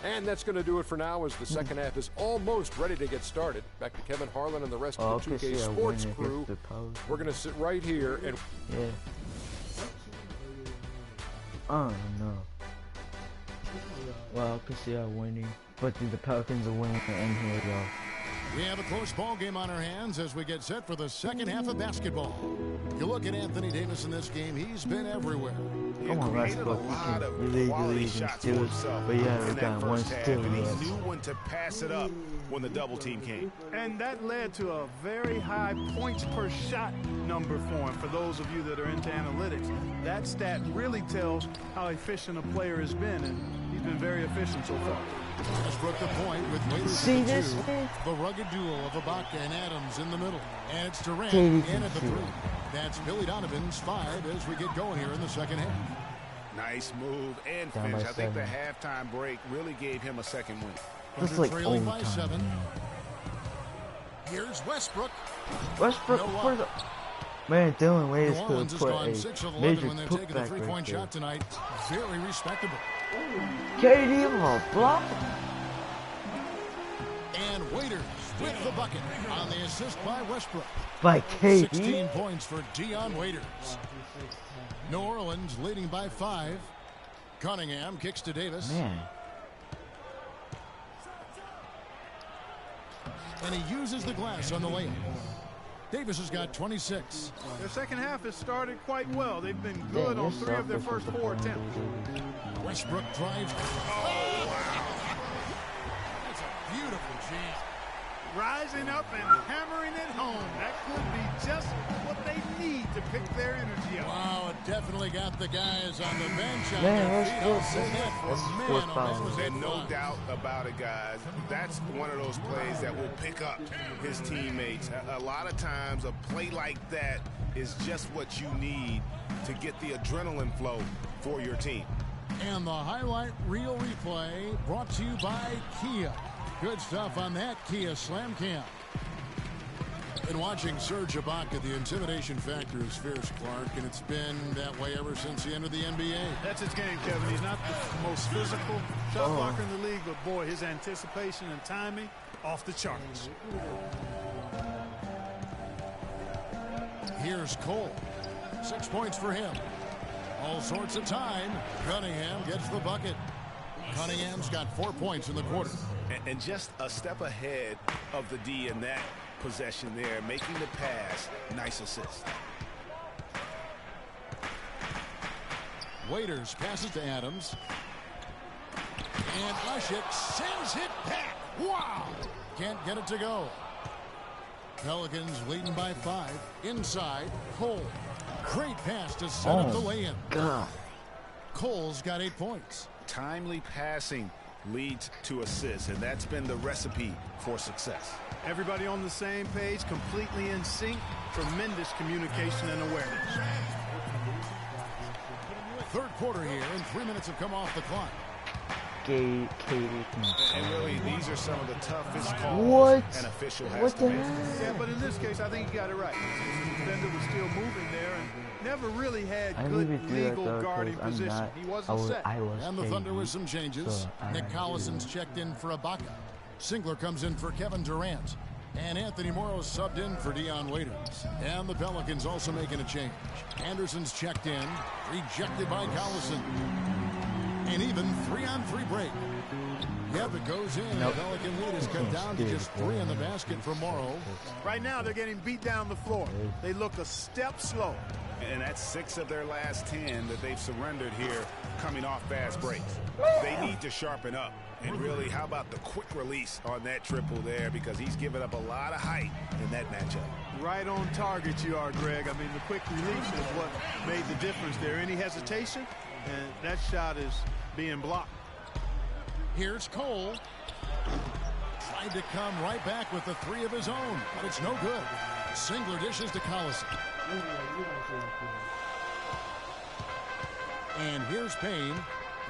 And that's going to do it for now as the second half is almost ready to get started. Back to Kevin Harlan and the rest Oh, of the 2K okay, Sports winning crew. against the Pelicans. We're going to sit right here and Yeah. Oh no. Well, I can see I'm winning, but the Pelicans are winning, and here we go. We have a close ball game on our hands as we get set for the second half of basketball. You look at Anthony Davis in this game, he's been everywhere. Come on, Westbrook, you can legally steal it, but yeah, we got one steal And he left. knew when to pass it up when the double team came. And that led to a very high points per shot number for him. For those of you that are into analytics, that stat really tells how efficient a player has been, and he's been very efficient so far. Westbrook the point with Waiters See at the this, 2. man? The rugged duo of Ibaka and Adams in the middle. And it's Durant Davis in at the and 3. That's Billy Donovan's 5 as we get going here in the second half. Nice move and Down by finish. I think the 7. halftime break really gave him a second win. Just like Trailing by overtime. 7. Here's Westbrook. Westbrook, No for the man, Dylan Waiters New could Orleans have has put gone a 6 of 11 major when they're taking the putback three-point right shot there. tonight. Very respectable. KD on a block. And Waiters with the bucket on the assist by Westbrook. By 16 KD. points for Dion Waiters. New Orleans leading by 5. Cunningham kicks to Davis. Man, And he uses the glass on the layup. Davis has got 26. Their second half has started quite well. They've been good on 3 of their first 4 attempts. Westbrook drives. Oh, wow. That's a beautiful jam. Rising up and hammering it home. That could be just what they need to pick their energy up. Wow, it definitely got the guys on the bench on Man, their that's feet. good. I'll say that for That's man, four oh, that fouls. was a And no fun. doubt about it, guys. That's one of those plays that will pick up his teammates. A lot of times, a play like that is just what you need to get the adrenaline flow for your team. And the highlight reel replay brought to you by Kia. Good stuff on that Kia Slam Cam. And watching Serge Ibaka, the intimidation factor is fierce, Clark, and it's been that way ever since he entered the NBA. That's his game, Kevin. He's not the most physical shot blocker in the league, but boy, his anticipation and timing off the charts. Here's Cole. 6 points for him. All sorts of time. Cunningham gets the bucket. Cunningham's got 4 points in the quarter. And just a step ahead of the D in that possession there, making the pass. Nice assist. Waiters passes to Adams. And Ushik sends it back. Wow! Can't get it to go. Pelicans leading by 5. Inside, Cole. Great pass to set up the lay-in. Cole's got 8 points. Timely passing leads to assists, and that's been the recipe for success. Everybody on the same page, completely in sync. Tremendous communication and awareness. Third quarter here, and 3 minutes have come off the clock. And really, these are some of the toughest calls an official has to make. Yeah, but in this case, I think he got it right. The defender was still moving there and never really had good legal guarding position. He wasn't set. And the Thunder with some changes. Nick Collison's checked in for Ibaka. Singler comes in for Kevin Durant. And Anthony Morrow subbed in for Dion Waiters. And the Pelicans also making a change. Anderson's checked in, rejected by Collison. And even 3-on-3 break. Yep, it goes in. The Pelican lead is cut down to just 3 in the basket for Morrow. Right now, they're getting beat down the floor. They look a step slow. And that's 6 of their last 10 that they've surrendered here coming off fast breaks. They need to sharpen up. And really, how about the quick release on that triple there, because he's given up a lot of height in that matchup. Right on target you are, Greg. I mean, the quick release is what made the difference there. Any hesitation, and that shot is being blocked. Here's Cole. Tried to come right back with the 3 of his own, but it's no good. Singler dishes to Collison. And here's Payne.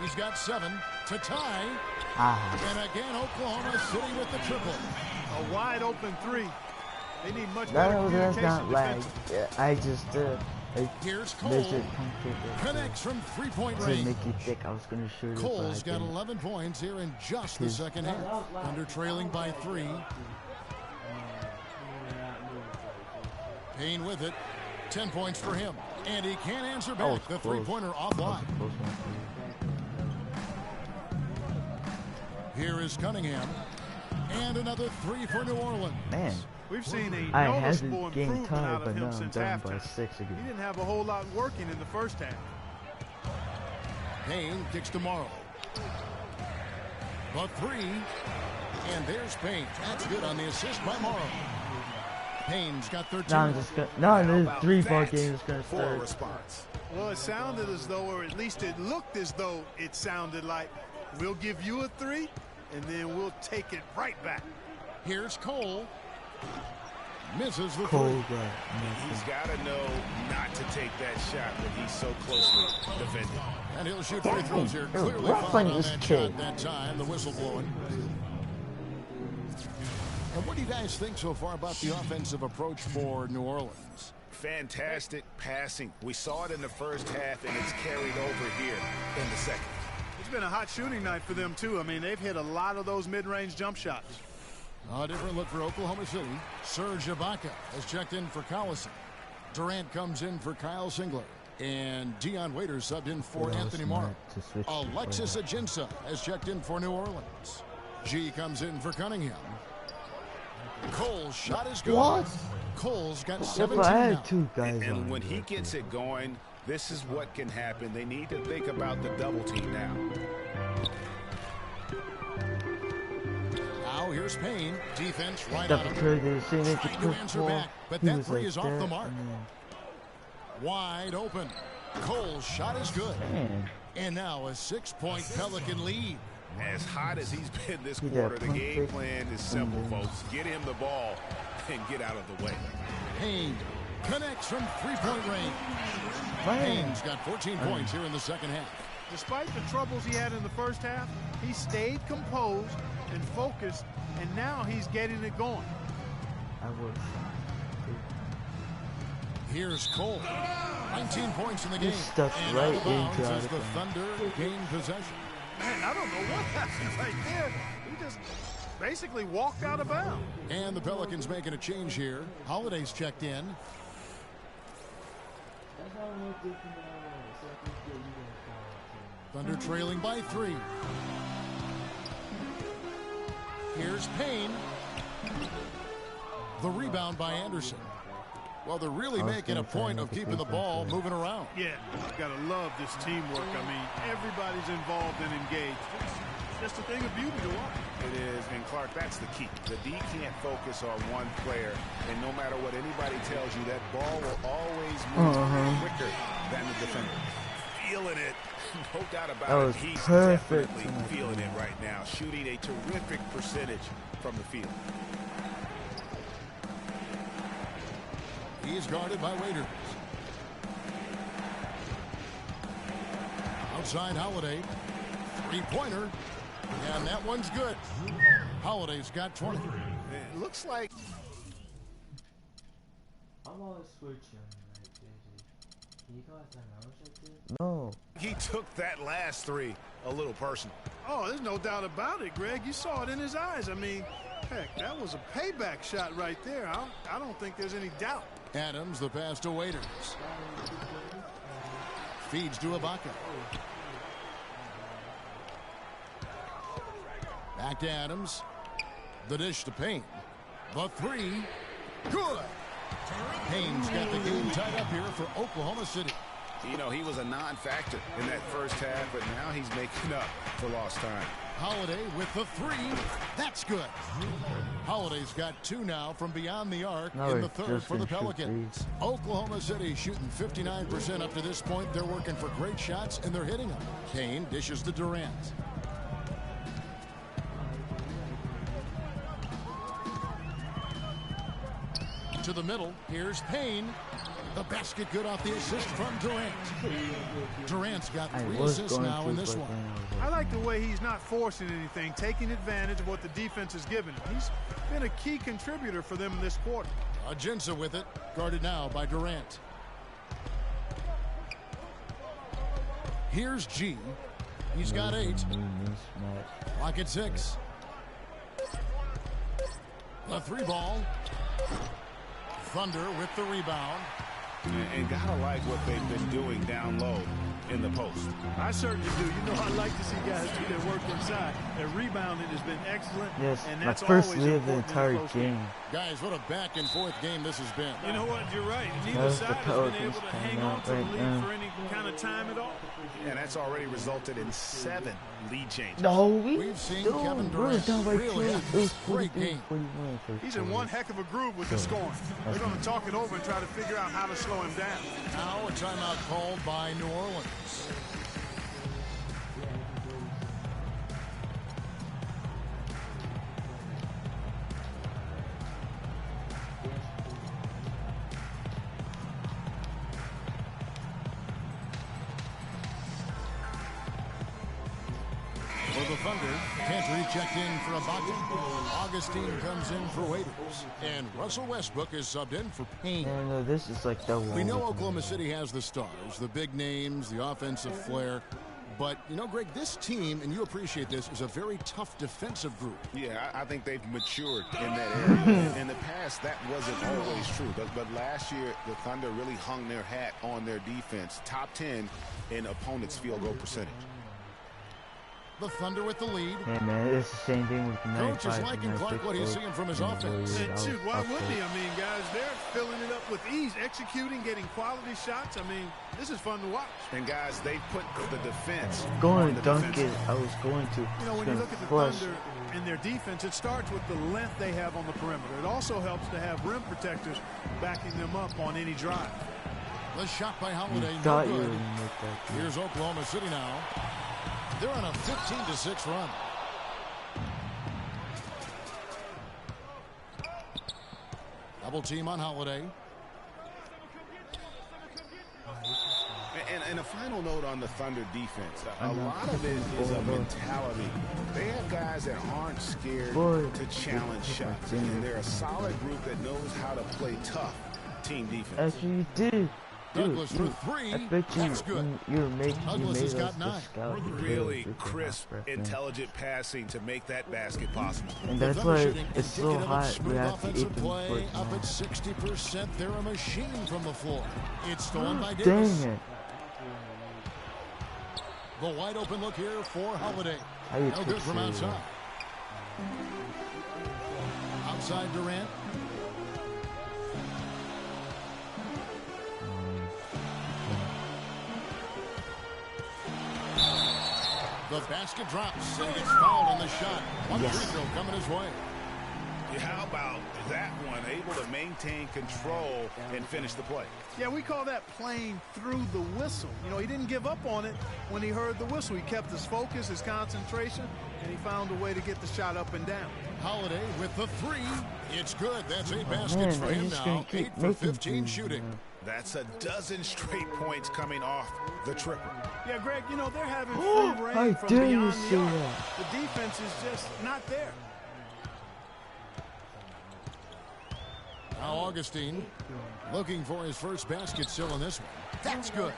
He's got 7 to tie. And again, Oklahoma City with the triple. A wide open 3. They need much No, better that's communication not like defensively. I just Here's Cole. make it comfortable. Connects from 3-point To range. make you think I was gonna shoot it. Cole's got 11 points here in just the second half. Under trailing by 3. Payne with it. 10 points for him. And he can't answer back. The three-pointer offline. Here is Cunningham. And another 3 for New Orleans. Man. We've seen a I noticeable haven't gained improvement time, out of but him now I'm since down by halftime. 6 again. He didn't have a whole lot working in the first half. Payne kicks to Morrow. The 3. And there's Payne. That's good on the assist by Morrow. Payne's got 13. Now I'm just gonna, no, this 3-ball game is gonna start. Response. Well, it sounded as though, or at least it looked as though it sounded like, we'll give you a 3, and then we'll take it right back. Here's Cole. Misses the 3. He's got to know not to take that shot when he's so closely defended. And he'll shoot free throws here. They're Clearly rough fouled on on this that kid. shot that time. The whistle blowing. And what do you guys think so far about the offensive approach for New Orleans? Fantastic passing. We saw it in the first half, and it's carried over here in the second. It's been a hot shooting night for them, too. I mean, they've hit a lot of those mid-range jump shots. A different look for Oklahoma City. Serge Ibaka has checked in for Collison. Durant comes in for Kyle Singler. And Dion Waiters subbed in for Anthony Morrow. Alexis Ajinça has checked in for New Orleans. G comes in for Cunningham. Cole's shot is good. What? Cole's got I 17 had now. 2 guys And on when me. he gets it going, this is what can happen. They need to think about the double team now. Now here's Payne. Defense right The on him. trigger, seeing it Trying to answer back, but he that was 3 like is off that, the mark. and Wide open. Cole's shot is good. Man. And now a 6-point Pelican lead. As hot as he's been this He got quarter, the pump game fake. plan is simple, folks. Get him the ball and get out of the way. Payne connects from 3-point range. Payne's got 14 points here in the second half. Despite the troubles he had in the first half, he stayed composed and focused, and now he's getting it going. I would. Here's Cole. 19 points in the game. Stuff And right out of bounds into as the Thunder gain possession. Man, I don't know what happened right there. He just basically walked out of bounds. And the Pelicans making a change here. Holiday's checked in. Thunder trailing by 3. Here's Payne. The rebound by Anderson. Well, they're really making a point of keeping the ball moving around. Yeah, you got to love this teamwork. I mean, everybody's involved and engaged. It's just a thing of beauty to watch. It is, and Clark, that's the key. The D can't focus on one player, and no matter what anybody tells you, that ball will always move quicker than the defender. Feeling it. No doubt about it. He's definitely feeling it right now. Shooting a terrific percentage from the field. He's guarded by Waiters. Outside Holiday. Three-pointer. And that one's good. Holiday's got 20. It looks like... I'm always switching. No. He took that last three a little personal. Oh, there's no doubt about it, Greg. You saw it in his eyes. I mean, heck, that was a payback shot right there. I don't think there's any doubt. Adams, the pass to Waiters. Feeds to Ibaka. Back to Adams. The dish to Payne. The three. Good. Payne's got the game tied up here for Oklahoma City. You know, he was a non-factor in that first half, but now he's making up for lost time. Holiday with the three. That's good. Holiday's got 2 now from beyond the arc in the third for the Pelicans. Oklahoma City shooting 59% up to this point. They're working for great shots, and they're hitting them. Payne dishes to Durant. To the middle. Here's Payne. The basket good off the assist from Durant. Durant's got 3 assists now in this one. I like the way he's not forcing anything, taking advantage of what the defense is giving him. He's been a key contributor for them in this quarter. Ajinça with it, guarded now by Durant. Here's G. He's got 8. Lock at 6. The 3 ball. Thunder with the rebound. And gotta like what they've been doing down low in the post. I certainly do. You know, I like to see guys do their work inside. Their rebounding has been excellent. Yes, and my that's first always lead of the important in a entire close game. Guys, what a back and forth game this has been. You know what? You're right. Neither side has been able to hang on to the lead for any kind of time at all. And that's already resulted in 7 lead changes. No, we've seen Kevin Durant really have a great game. He's in one heck of a groove with the scoring. They're going to talk it over and try to figure out how to slow him down. Now a timeout called by New Orleans. For the Thunder, Cantry checked in for Ibaka. Augustine comes in for Waiters. And Russell Westbrook is subbed in for Payne. Yeah, no, this is like the one. We know Oklahoma City has the stars, the big names, the offensive flair. But, you know, Greg, this team, and you appreciate this, is a very tough defensive group. Yeah, I think they've matured in that area. In the past, that wasn't always true. But last year, the Thunder really hung their hat on their defense. Top 10 in opponents' field goal percentage. The Thunder with the lead. Yeah, man, it's the same thing with the Coach is liking Clark what he's seeing from his offense. Shoot, why wouldn't he? I mean, guys, they're filling it up with ease, executing, getting quality shots. I mean, this is fun to watch. And guys, they put the defense. Going to dunk it. I was going to. You know, when you look at the Thunder and their defense, it starts with the length they have on the perimeter. It also helps to have rim protectors backing them up on any drive. The shot by Holiday, no good. Here's Oklahoma City now. They're on a 15-6 run. Double team on Holiday. And a final note on the Thunder defense. A lot of it is a mentality. They have guys that aren't scared to challenge shots. And they're a solid group that knows how to play tough team defense. Actually, you did. Douglas for three. I bet you That's good. Douglas has got 9. Really crisp, intelligent passing to make that basket possible. And that's why it's so hot. We have to eat them play up at 60%. They're a machine from the floor. It's stolen by Davis. Dang it. The wide open look here for Holiday. No good from outside. Outside Durant. The basket drops and he gets fouled on the shot. One free throw coming his way. How about that one? Able to maintain control and finish the play. Yeah, we call that playing through the whistle. You know, he didn't give up on it when he heard the whistle. He kept his focus, his concentration, and he found a way to get the shot up and down. Holiday with the 3. It's good. That's 8 baskets for him now. 8 for 15 shooting. That's a dozen straight points coming off the triple. Yeah, Greg, you know, they're having free reign from beyond the arc. The defense is just not there. Now Augustine looking for his first basket still in this one. That's good.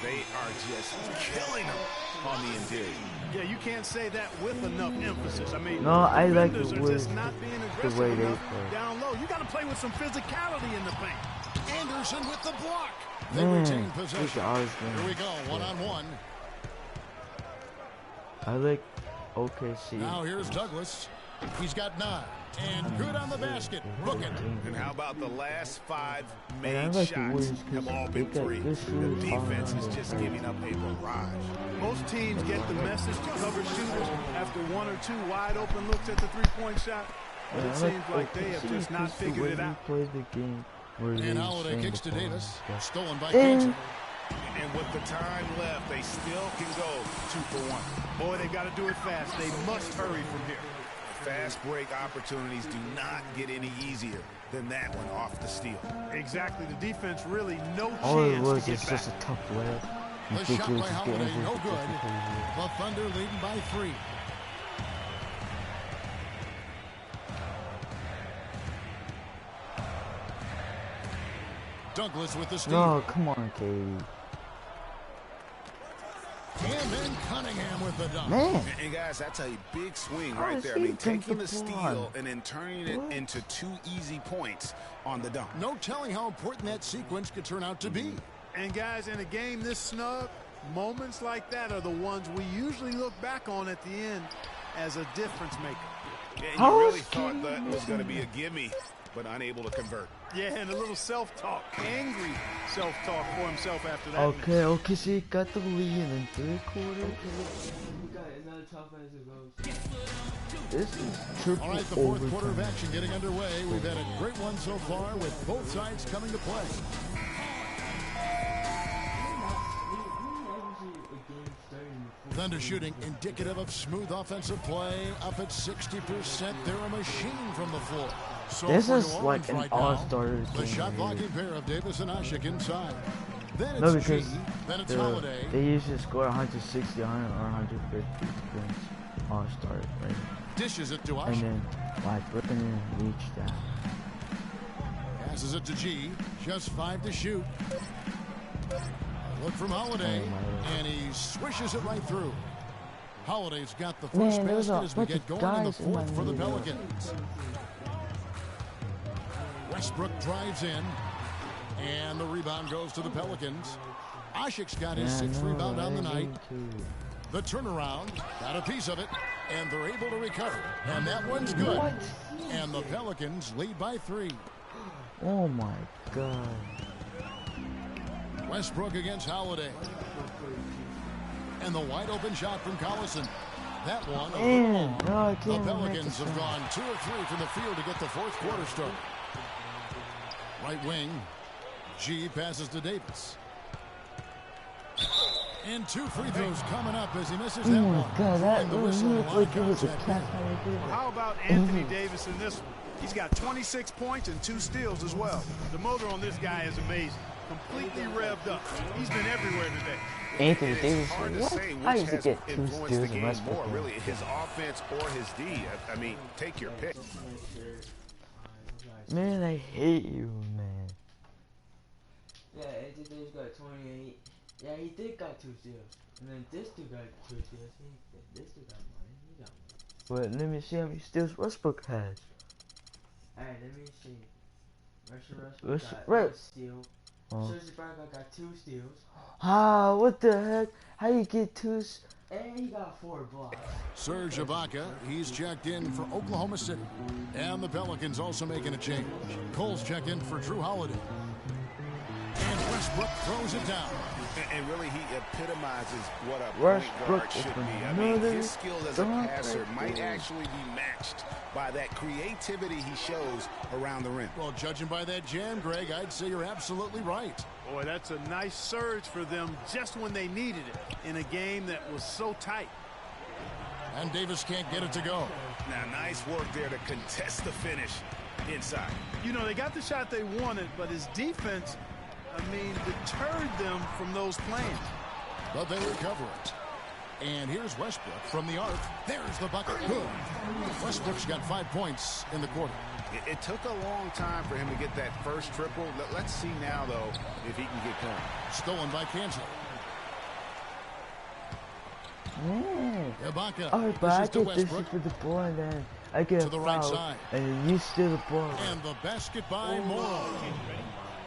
They are just killing him on the interior. Yeah, you can't say that with enough emphasis. I mean, no, I like the way just not being aggressive they enough play. Down low. You got to play with some physicality in the paint. Anderson with the block. They retain possession. Here we go, one-on-one. I like OKC. Now here's Douglas. He's got 9. And good on the basket. Book it. And how about the last 5 made shots have all been 3. The defense is just giving up a barrage. Most teams get the message to cover shooters after 1 or 2 wide open looks at the three-point shot. But it seems like they have just not figured it out. And Holiday kicks to Davis. Stolen by Kansas. And with the time left, they still can go 2 for 1. Boy, they got to do it fast. They must hurry from here. Fast break opportunities do not get any easier than that one off the steal. Exactly. The defense really no chance All it was to is get just back. a tough layup. The shot by Holiday, no good. The Thunder leading by 3. Douglas with the steal. No, come on, Katie. And then Cunningham with the dunk. Man. And guys, that's a big swing right there. I mean, taking the steal and then turning it into 2 easy points on the dunk. No telling how important that sequence could turn out to be. And guys, in a game this snug, moments like that are the ones we usually look back on at the end as a difference maker. And you really thought that was going to be a gimme, but unable to convert. Yeah, and a little self-talk, angry self-talk for himself after that. Okay, OKC got the lead in the 3rd quarter. This is triple All right, the 4th quarter of action getting underway. We've had a great one so far with both sides coming to play. Thunder shooting indicative of smooth offensive play. Up at 60%. They're a machine from the floor. So this for is New like Orleans an right all-star now, the team. shot blocking pair of Davis and Ashik inside. Then it's No, because G, then it's Holiday. they usually score 160, 100, or 150 points all-star, right? Dishes it to And Ashik. then, like, flipping and reach that. Passes it to G. Just 5 to shoot. Look from Holiday, and he swishes it right through. Holiday's got the first basket as we get going in the 4th for the Pelicans. Westbrook drives in, and the rebound goes to the Pelicans. Ashik's got his 6th rebound on the night. The turnaround, got a piece of it, and they're able to recover. And that one's good. And the Pelicans lead by 3. Oh my God. Westbrook against Holiday. And the wide open shot from Collison. That one, the Pelicans have gone 2 of 3 from the field to get the 4th quarter started. Right wing, G passes to Davis. And 2 free throws coming up as he misses that one. God, that whistle looked like it was a cat. How about Anthony Davis in this one? He's got 26 points and 2 steals as well. The motor on this guy is amazing. completely revved up. He's been everywhere today. Anthony Davis, It's hard to what? say How which you has get 2 influenced the steals in game Westbrook more, game? really, his offense or his D. I mean, take your pick. Man, I hate you, man. Yeah, Anthony Davis got 28. Yeah, he did got 2 steals. And then this dude got 2 steals. This dude got money. He got money. But let me see how many steals Westbrook has. Alright, let me see. Russell Russ- got Right. 1 steal. Oh. Serge Ibaka got 2 steals. Ah, what the heck? How you get 2? And he got 4 blocks. Serge Ibaka, he's checked in for Oklahoma City. And the Pelicans also making a change. Cole's checked in for Drew Holiday. And Westbrook throws it down. And really, he epitomizes what a point Westbrook guard should is be. I another mean, his skills as a dunk. passer might actually be matched by that creativity he shows around the rim. Well, judging by that jam, Greg, I'd say you're absolutely right. Boy, that's a nice surge for them just when they needed it in a game that was so tight. And Davis can't get it to go. Now, nice work there to contest the finish inside. You know, they got the shot they wanted, but his defense, I mean, deterred them from those plans. But they recover it. And here's Westbrook from the arc. There's the bucket. Good. Westbrook's got 5 points in the quarter. It took a long time for him to get that first triple. Let's see now, though, if he can get going. Stolen by Kansas. Ibaka Alright, but I pushes to get this Westbrook. for the ball and then I get To a the right foul, side. and then you steal the ball. And the basket by Morrow.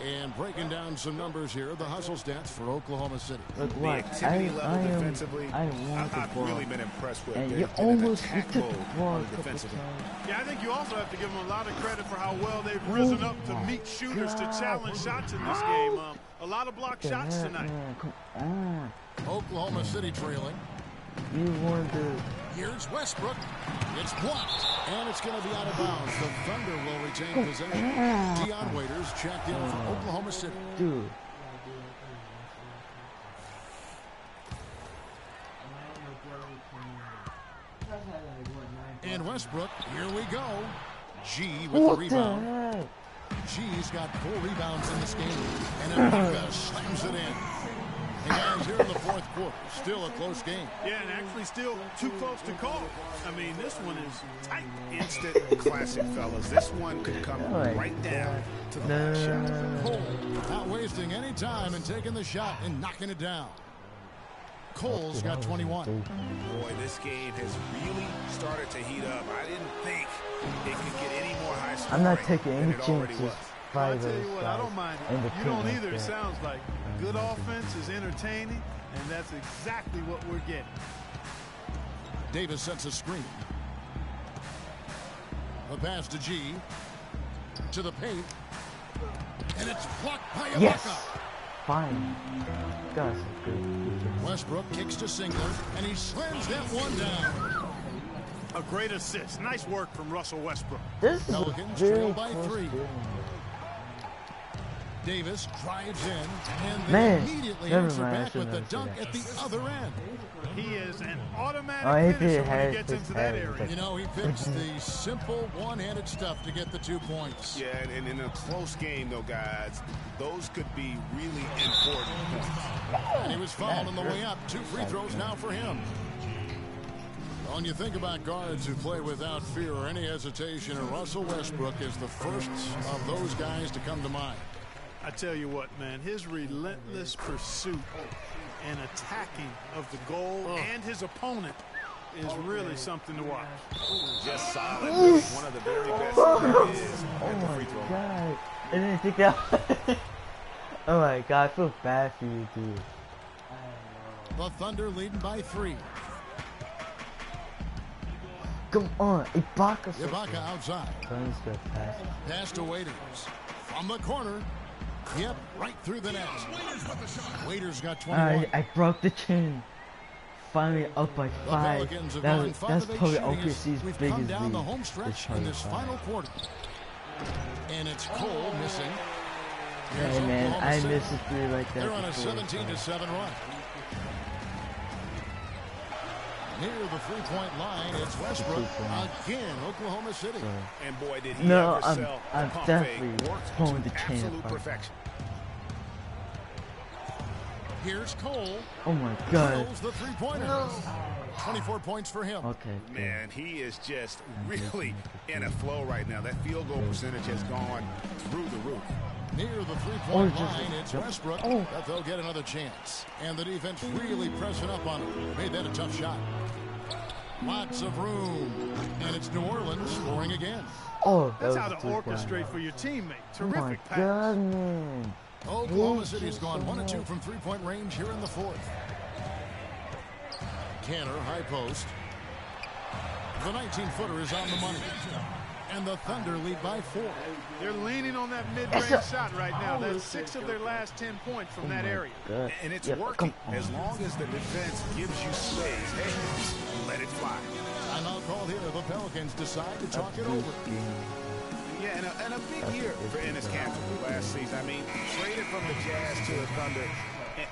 And breaking down some numbers here, the hustle stats for Oklahoma City. Look The what, activity level defensively, I want the I've ball. really been impressed with. And They've you been in almost attack took mode the ball on a the couple defensive end. times. Yeah, I think you also have to give them a lot of credit for how well they've risen up to meet shooters to challenge shots in this game. A lot of block shots tonight. Man, come on. Oklahoma City trailing. You want to... Here's Westbrook. It's blocked. And it's going to be out of bounds. The Thunder will retain possession. Deion Waiters checked in for Oklahoma City. Dude. And Westbrook, here we go. G with What the the rebound. heck? G's got 4 rebounds in this game. And Ibaka slams it in. And guys, here in the fourth quarter, still a close game. Yeah, and actually still too close to call. I mean, this one is tight. Instant classic, fellas. This one could come right down to the last shot. Cole not wasting any time and taking the shot and knocking it down. Cole's got 21. Boy, this game has really started to heat up. I didn't think it could get any more high scoring. I'm not taking any than it already chances. was. I'll Five tell of you those what, I guys don't mind in it. the You don't paint either, like it that. sounds like. Good offense is entertaining, and that's exactly what we're getting. Davis sets a screen. The pass to G. To the paint. And it's blocked by Ibaka. Yes! Fine. Guys, good. Westbrook kicks to Singler, and he slams that one down. A great assist. Nice work from Russell Westbrook. This is Pelicans a very trail by close 3. game. Davis drives in, and they Man, immediately never answer mind, I back with the shouldn't have dunk said at the other end. He is an automatic Oh, he finisher did when he have gets his into that head. area. You know, he picks the simple one-handed stuff to get the 2 points. Yeah, and in a close game, though, guys, those could be really important points. And he was fouled on the way up. 2 free throws now for him. When you think about guards who play without fear or any hesitation, and Russell Westbrook is the first of those guys to come to mind. I tell you what, man, his relentless pursuit and attacking of the goal and his opponent is really something to watch. Just solid. Really one of the very best there is at the free throw line. God. I didn't think that. Oh my God, I feel bad for you, dude. The Thunder leading by 3. Come on, Ibaka. Ibaka outside. Sun's gonna pass. Pass to Waiters. From the corner. Yep, right through the net. Waiters got 21. I broke the chain. Finally up by 5. Pelicans have gone 5 That's of 8 probably shooting as OKC's we've biggest come down the lead. home It's stretch probably in this 5. final quarter. And it's Cole missing. Here's Hey man, Oklahoma I City. missed a 3 like that. They're on a before, 17-7 run. Near the three-point line, it's Westbrook. Again, Oklahoma City. And boy, did he No, ever sell I'm the pump definitely fake. Worked pulling to the chain absolute apart. perfection. Here's Cole. Oh my God. Drills the three-pointer. 24 points for him. Okay. Man, he is just really in a flow right now. That field goal percentage has gone through the roof. Near the three-point line, it's Westbrook, but they'll get another chance. And the defense really pressing up on him. Made that a tough shot. Lots of room. And it's New Orleans scoring again. Oh, that's how to orchestrate for your teammate. Terrific pass. God, man. Oklahoma City's gone 1 of 2 from three-point range here in the fourth. Canner, high post. The 19-footer is on the money. And the Thunder lead by 4. They're leaning on that mid-range shot right now. That's 6 of their last 10 points from that area. And it's working. As long as the defense gives you space, hey, let it fly. Timeout call here. The Pelicans decide to talk it over. Yeah, and a big year for Enes Kanter last season. I mean, traded from the Jazz to the Thunder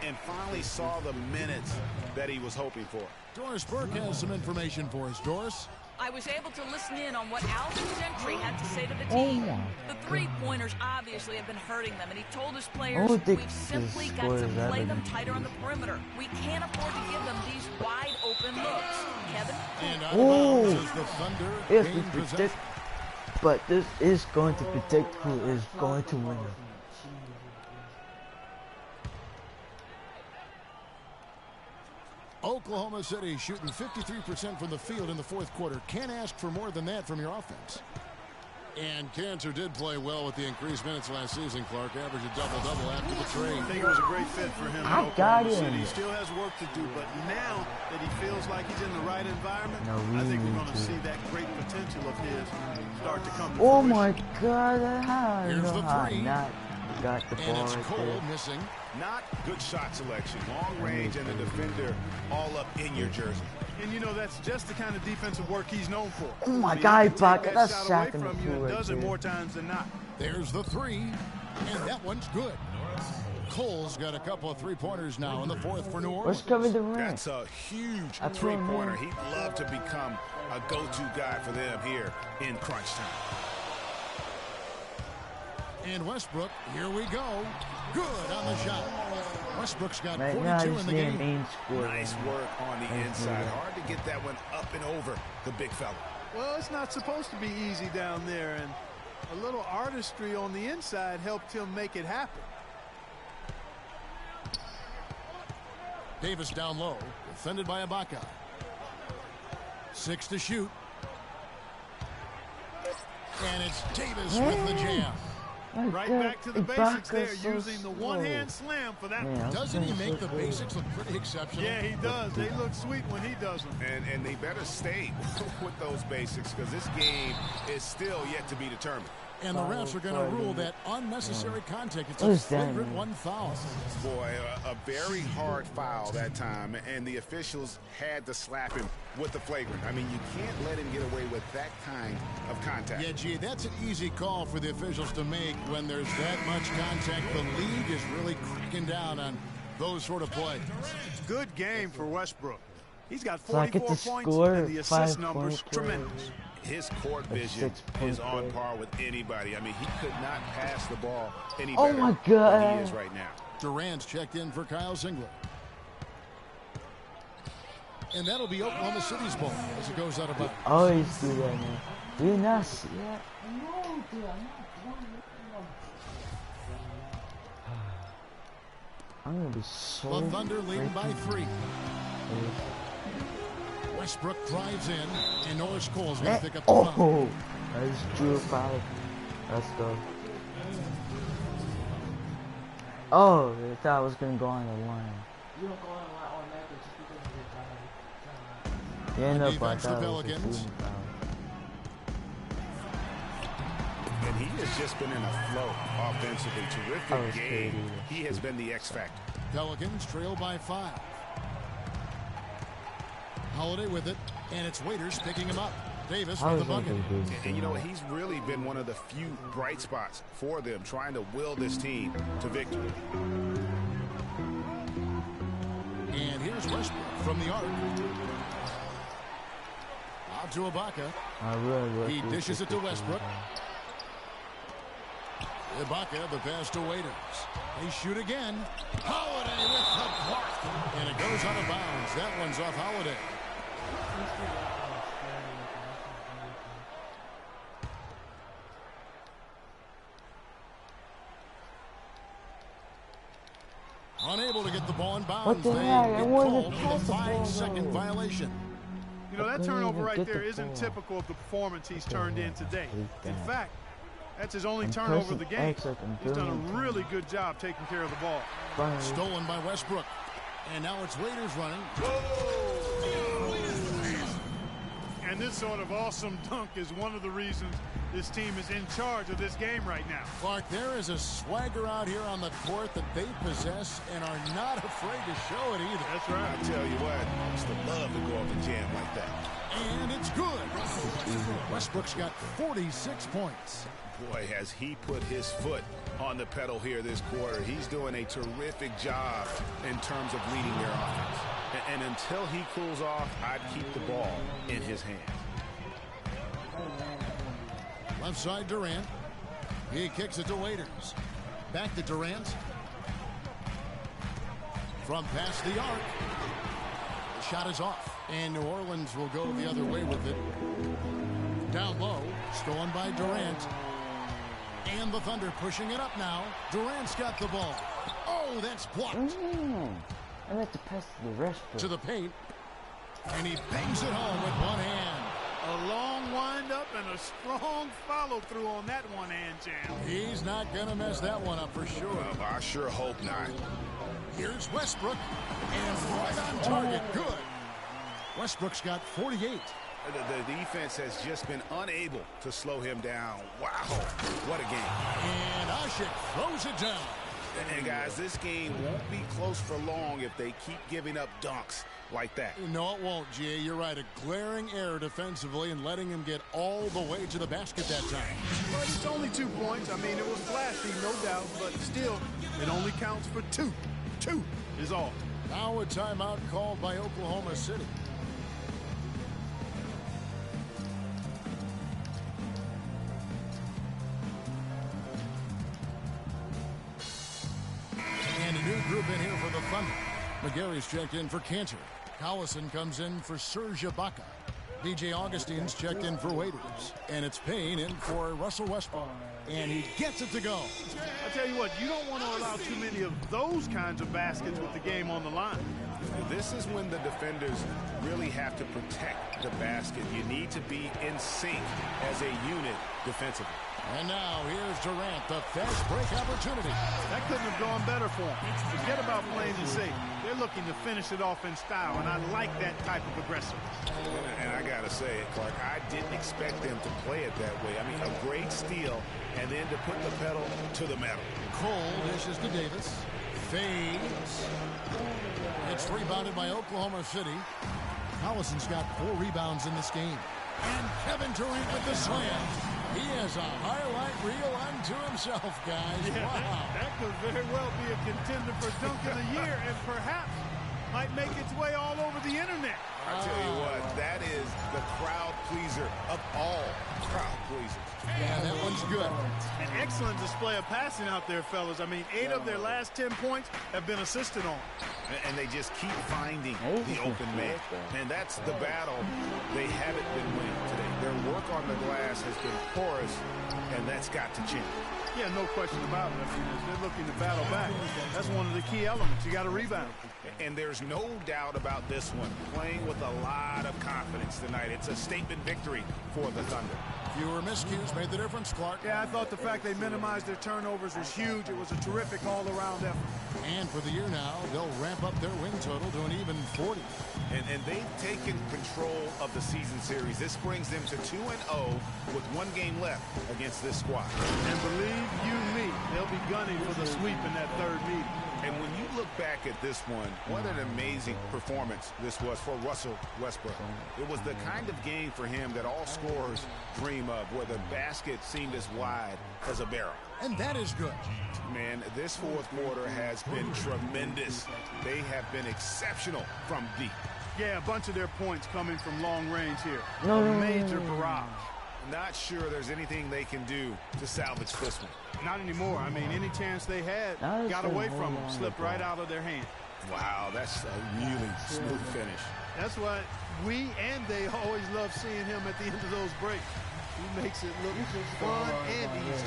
and finally saw the minutes that he was hoping for. Doris Burke has some information for us. Doris? I was able to listen in on what Alvin Gentry had to say to the team. The three-pointers obviously have been hurting them, and he told his players, we've simply got to play them tighter on the perimeter. We can't afford to give them these wide-open looks. Kevin? And out of bounds is the Thunder gain possession. But this is going to predict who is going to win. Oklahoma City shooting 53% from the field in the fourth quarter. Can't ask for more than that from your offense. And Kanter did play well with the increased minutes last season, Clark. Averaged a double-double after the trade. I think it was a great fit for him in Oklahoma City. He still has work to do, but now that he feels like he's in the right environment, I think we're going to see that great potential of his start to come to fruition. My God. Here's the three. Got the ball and it's right Cole there. missing. Not good shot selection. Long range and the defender all up in your jersey. And you know, that's just the kind of defensive work he's known for. Oh my God, Buck. That's shot shocking. away from you and does it more times than not. There's the three, and that one's good. Cole's got a couple of three-pointers now in the fourth for New Orleans. Let's cover the rim. That's a huge three-pointer. He'd love to become a go-to guy for them here in crunch time. And Westbrook, here we go. Good on the shot. Westbrook's got Right 42 in the game. Nice work on the inside. Hard to get that one up and over the big fella. Well, it's not supposed to be easy down there, and a little artistry on the inside helped him make it happen. Davis down low, defended by Ibaka. 6 to shoot. And it's Davis with the jam. Right back to the basics there, using the one-hand slam for that. Doesn't he make the basics look pretty exceptional? Yeah, he does. They look sweet when he does them. And they better stay with those basics because this game is still yet to be determined. And the refs are going to rule that unnecessary contact. It's a flagrant 1 foul. Boy, a very hard foul that time, and the officials had to slap him with the flagrant. I mean, you can't let him get away with that kind of contact. Yeah, gee, that's an easy call for the officials to make when there's that much contact. The league is really cracking down on those sort of plays. Good game for Westbrook. He's got 44 points, and the assist numbers tremendous. His court vision is on par with anybody. I mean, he could not pass the ball any better than he is right now. Durant's checked in for Kyle Zingler. And that'll be Oklahoma City's ball as it goes out of bounds. Always do that, man. Do you not see that? No, dude, I'm gonna be so. The Thunder leading by 3. Westbrook drives in, and Norris Cole's going to pick up the foul. Nice Drew foul. Let's go. Oh, I thought I was going to go on the line. You don't go on the line automatically just because of the foul. Yeah, no, but I thought it was a shooting foul. And he has just been in a flow offensively. Terrific game. He has been the X factor. Pelicans trail by 5. Holiday with it, and it's Waiters picking him up. Davis with the bucket. And you know, he's really been one of the few bright spots for them, trying to will this team to victory. And here's Westbrook from the arc. Out to Ibaka. He dishes it to Westbrook. Ibaka, the pass to Waiters. They shoot again. Holiday with the block. And it goes out of bounds. That one's off Holiday. Unable to get the ball in bounds. What the They heck? I get wanted called to for pass the the ball, 5-second though. violation. You know, that couldn't turnover even right get there the isn't ball. typical of the performance he's turned in today. In that. fact, that's his only I'm turnover of the pressing game. X like I'm He's done doing a really good job taking care of the ball. Finally. Stolen by Westbrook. And now it's Waiters running. And this sort of awesome dunk is one of the reasons this team is in charge of this game right now. Clark, there is a swagger out here on the court that they possess and are not afraid to show it either. That's right. I tell you what, it's the love to go up and jam like that. And it's good. Westbrook's got 46 points. Boy, has he put his foot on the pedal here this quarter. He's doing a terrific job in terms of leading their offense. And until he cools off, I'd keep the ball in his hand. Left side Durant. He kicks it to Waiters. Back to Durant. From past the arc. The shot is off. And New Orleans will go the other way with it. Down low. Stolen by Durant. And the Thunder pushing it up now. Durant's got the ball. Oh, that's blocked. I like to pass to the rest. To the paint. And he bangs it home with one hand. A long wind-up and a strong follow-through on that one-hand jam. He's not going to mess that one up for sure. Well, I sure hope not. Here's Westbrook. And right on target. Good. Westbrook's got 48. The defense has just been unable to slow him down. Wow, what a game. And Ashik throws it down. And guys, this game won't be close for long if they keep giving up dunks like that. No, it won't, G.A. You're right. A glaring error defensively and letting him get all the way to the basket that time. But it's only 2 points. I mean, it was flashy, no doubt, but still, it only counts for 2. 2 is all. Now a timeout called by Oklahoma City. And a new group in here for the Thunder. McGarry's checked in for Cantor. Collison comes in for Serge Ibaka. B.J. Augustine's checked in for Waiters. And it's Payne in for Russell Westbrook. And he gets it to go. I tell you what, you don't want to allow too many of those kinds of baskets with the game on the line. This is when the defenders really have to protect the basket. You need to be in sync as a unit defensively. And now here's Durant, the fast break opportunity. That couldn't have gone better for him. Forget about playing it safe. They're looking to finish it off in style, and I like that type of aggressiveness. And I got to say it, Clark, I didn't expect them to play it that way. I mean, a great steal, and then to put the pedal to the metal. Cole dishes to Davis. Fades. It's rebounded by Oklahoma City. Collison's got 4 rebounds in this game. And Kevin Durant with the slam. He has a highlight reel unto himself, guys. Yeah, wow. that could very well be a contender for Dunk of the Year and perhaps might make its way all over the internet. I tell you what, that is the crowd pleaser of all crowd pleasers. Yeah, that one's good. An excellent display of passing out there, fellas. I mean, 8 of their last 10 points have been assisted on. And they just keep finding the open man. And that's the battle they haven't been winning today. Their work on the glass has been porous, and that's got to change. Yeah, no question about it. I mean, as they're looking to battle back, that's one of the key elements. You got to rebound. And there's no doubt about this one. Playing with a lot of confidence tonight. It's a statement victory for the Thunder. Fewer miscues made the difference, Clark. Yeah, I thought the fact they minimized their turnovers was huge. It was a terrific all-around effort. And for the year now, they'll ramp up their win total to an even 40. And they've taken control of the season series. This brings them to 2-0 with 1 game left against this squad. And believe you me, they'll be gunning for the sweep in that 3rd meeting. And when you look back at this one, what an amazing performance this was for Russell Westbrook. It was the kind of game for him that all scorers dream of, where the basket seemed as wide as a barrel. And that is good. Man, this 4th quarter has been tremendous. They have been exceptional from deep. Yeah, a bunch of their points coming from long range here. No. A major barrage. Not sure there's anything they can do to salvage this one. Not anymore. I mean, any chance they had got away from them, slipped right out of their hand. Wow, that's a really smooth finish. That's why we and they always love seeing him at the end of those breaks. He makes it look fun and easy.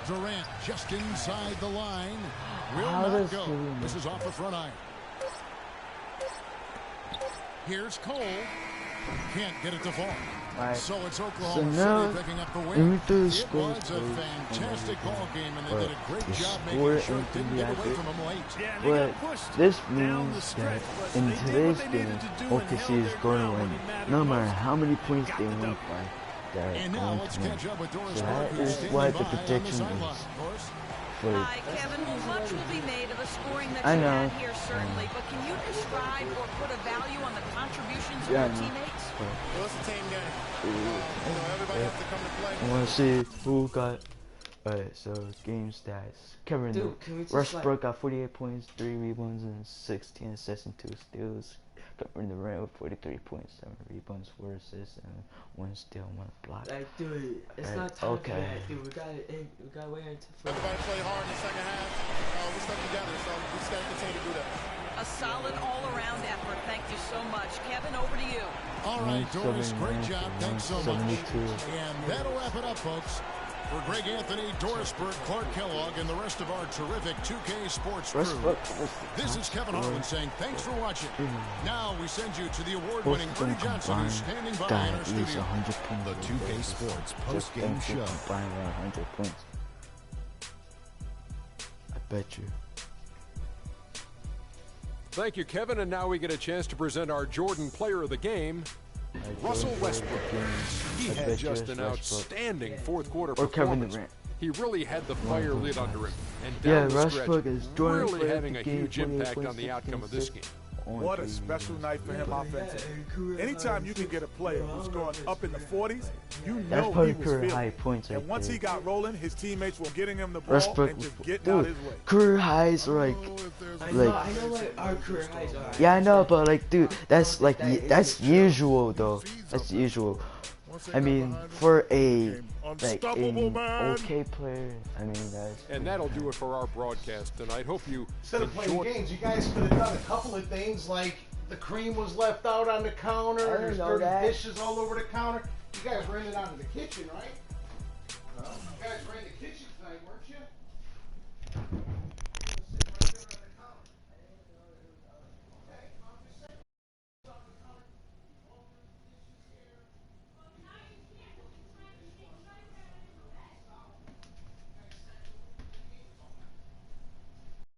Durant just inside the line. Will not go. This is off the front iron. Here's Cole. Can't get it to fall. Right. So it's Oklahoma City picking up the win. It was a fantastic ball game, and they did a great job making sure it didn't get away from them late. But this means that in today's game, OKC is going to win. No matter how many points they win by, they're going to win. So that is what the prediction is. Hi, Kevin. Well, much will be made of the scoring that you had here, certainly. But can you describe or put a value on the contributions of your teammates? Well, it's a team game. Everybody has to come to play. I want to see who got. Alright, so game stats. Kevin Westbrook got 48 points, 3 rebounds, and 16 assists and 2 steals. Kevin Durant with 43 points, 7 rebounds, 4 assists, and 1 steal, 1 block. Like, dude, it's not time for that, dude. We gotta wait until. Everybody play hard in the second half. We stuck together, so we just gotta continue to do that. A solid all-around effort. Thank you so much. Kevin, over to you. All right, Doris, great job. Thanks so much. And that'll wrap it up, folks. For Greg Anthony, Doris Burke, Clark Kellogg, and the rest of our terrific 2K Sports crew, this is Kevin Harlan saying thanks for watching. Now we send you to the award-winning Ernie Johnson, who's standing by in our studio. The 2K Sports post-game show. 100 points. I bet you. Thank you, Kevin. And now we get a chance to present our Jordan Player of the Game, Russell Westbrook. He had just an outstanding fourth quarter performance. He really had the fire lit under him, and down the stretch, really having a huge impact on the outcome of this game. What a special night for him offensively. Anytime you can get a player who's going up in the 40s, you know he was feeling it. And once he got rolling, his teammates were getting him the ball and just getting out his way. Career highs are like I know what our career highs are. Yeah, I know, but like, dude, that's like that's usual though. That's usual. I mean, for a like an okay player, I mean that's. And that'll do it for our broadcast tonight. Hope you instead of playing games, you guys could have done a couple of things like the cream was left out on the counter. There's dirty dishes all over the counter. You guys ran it out of the kitchen, right? You guys ran the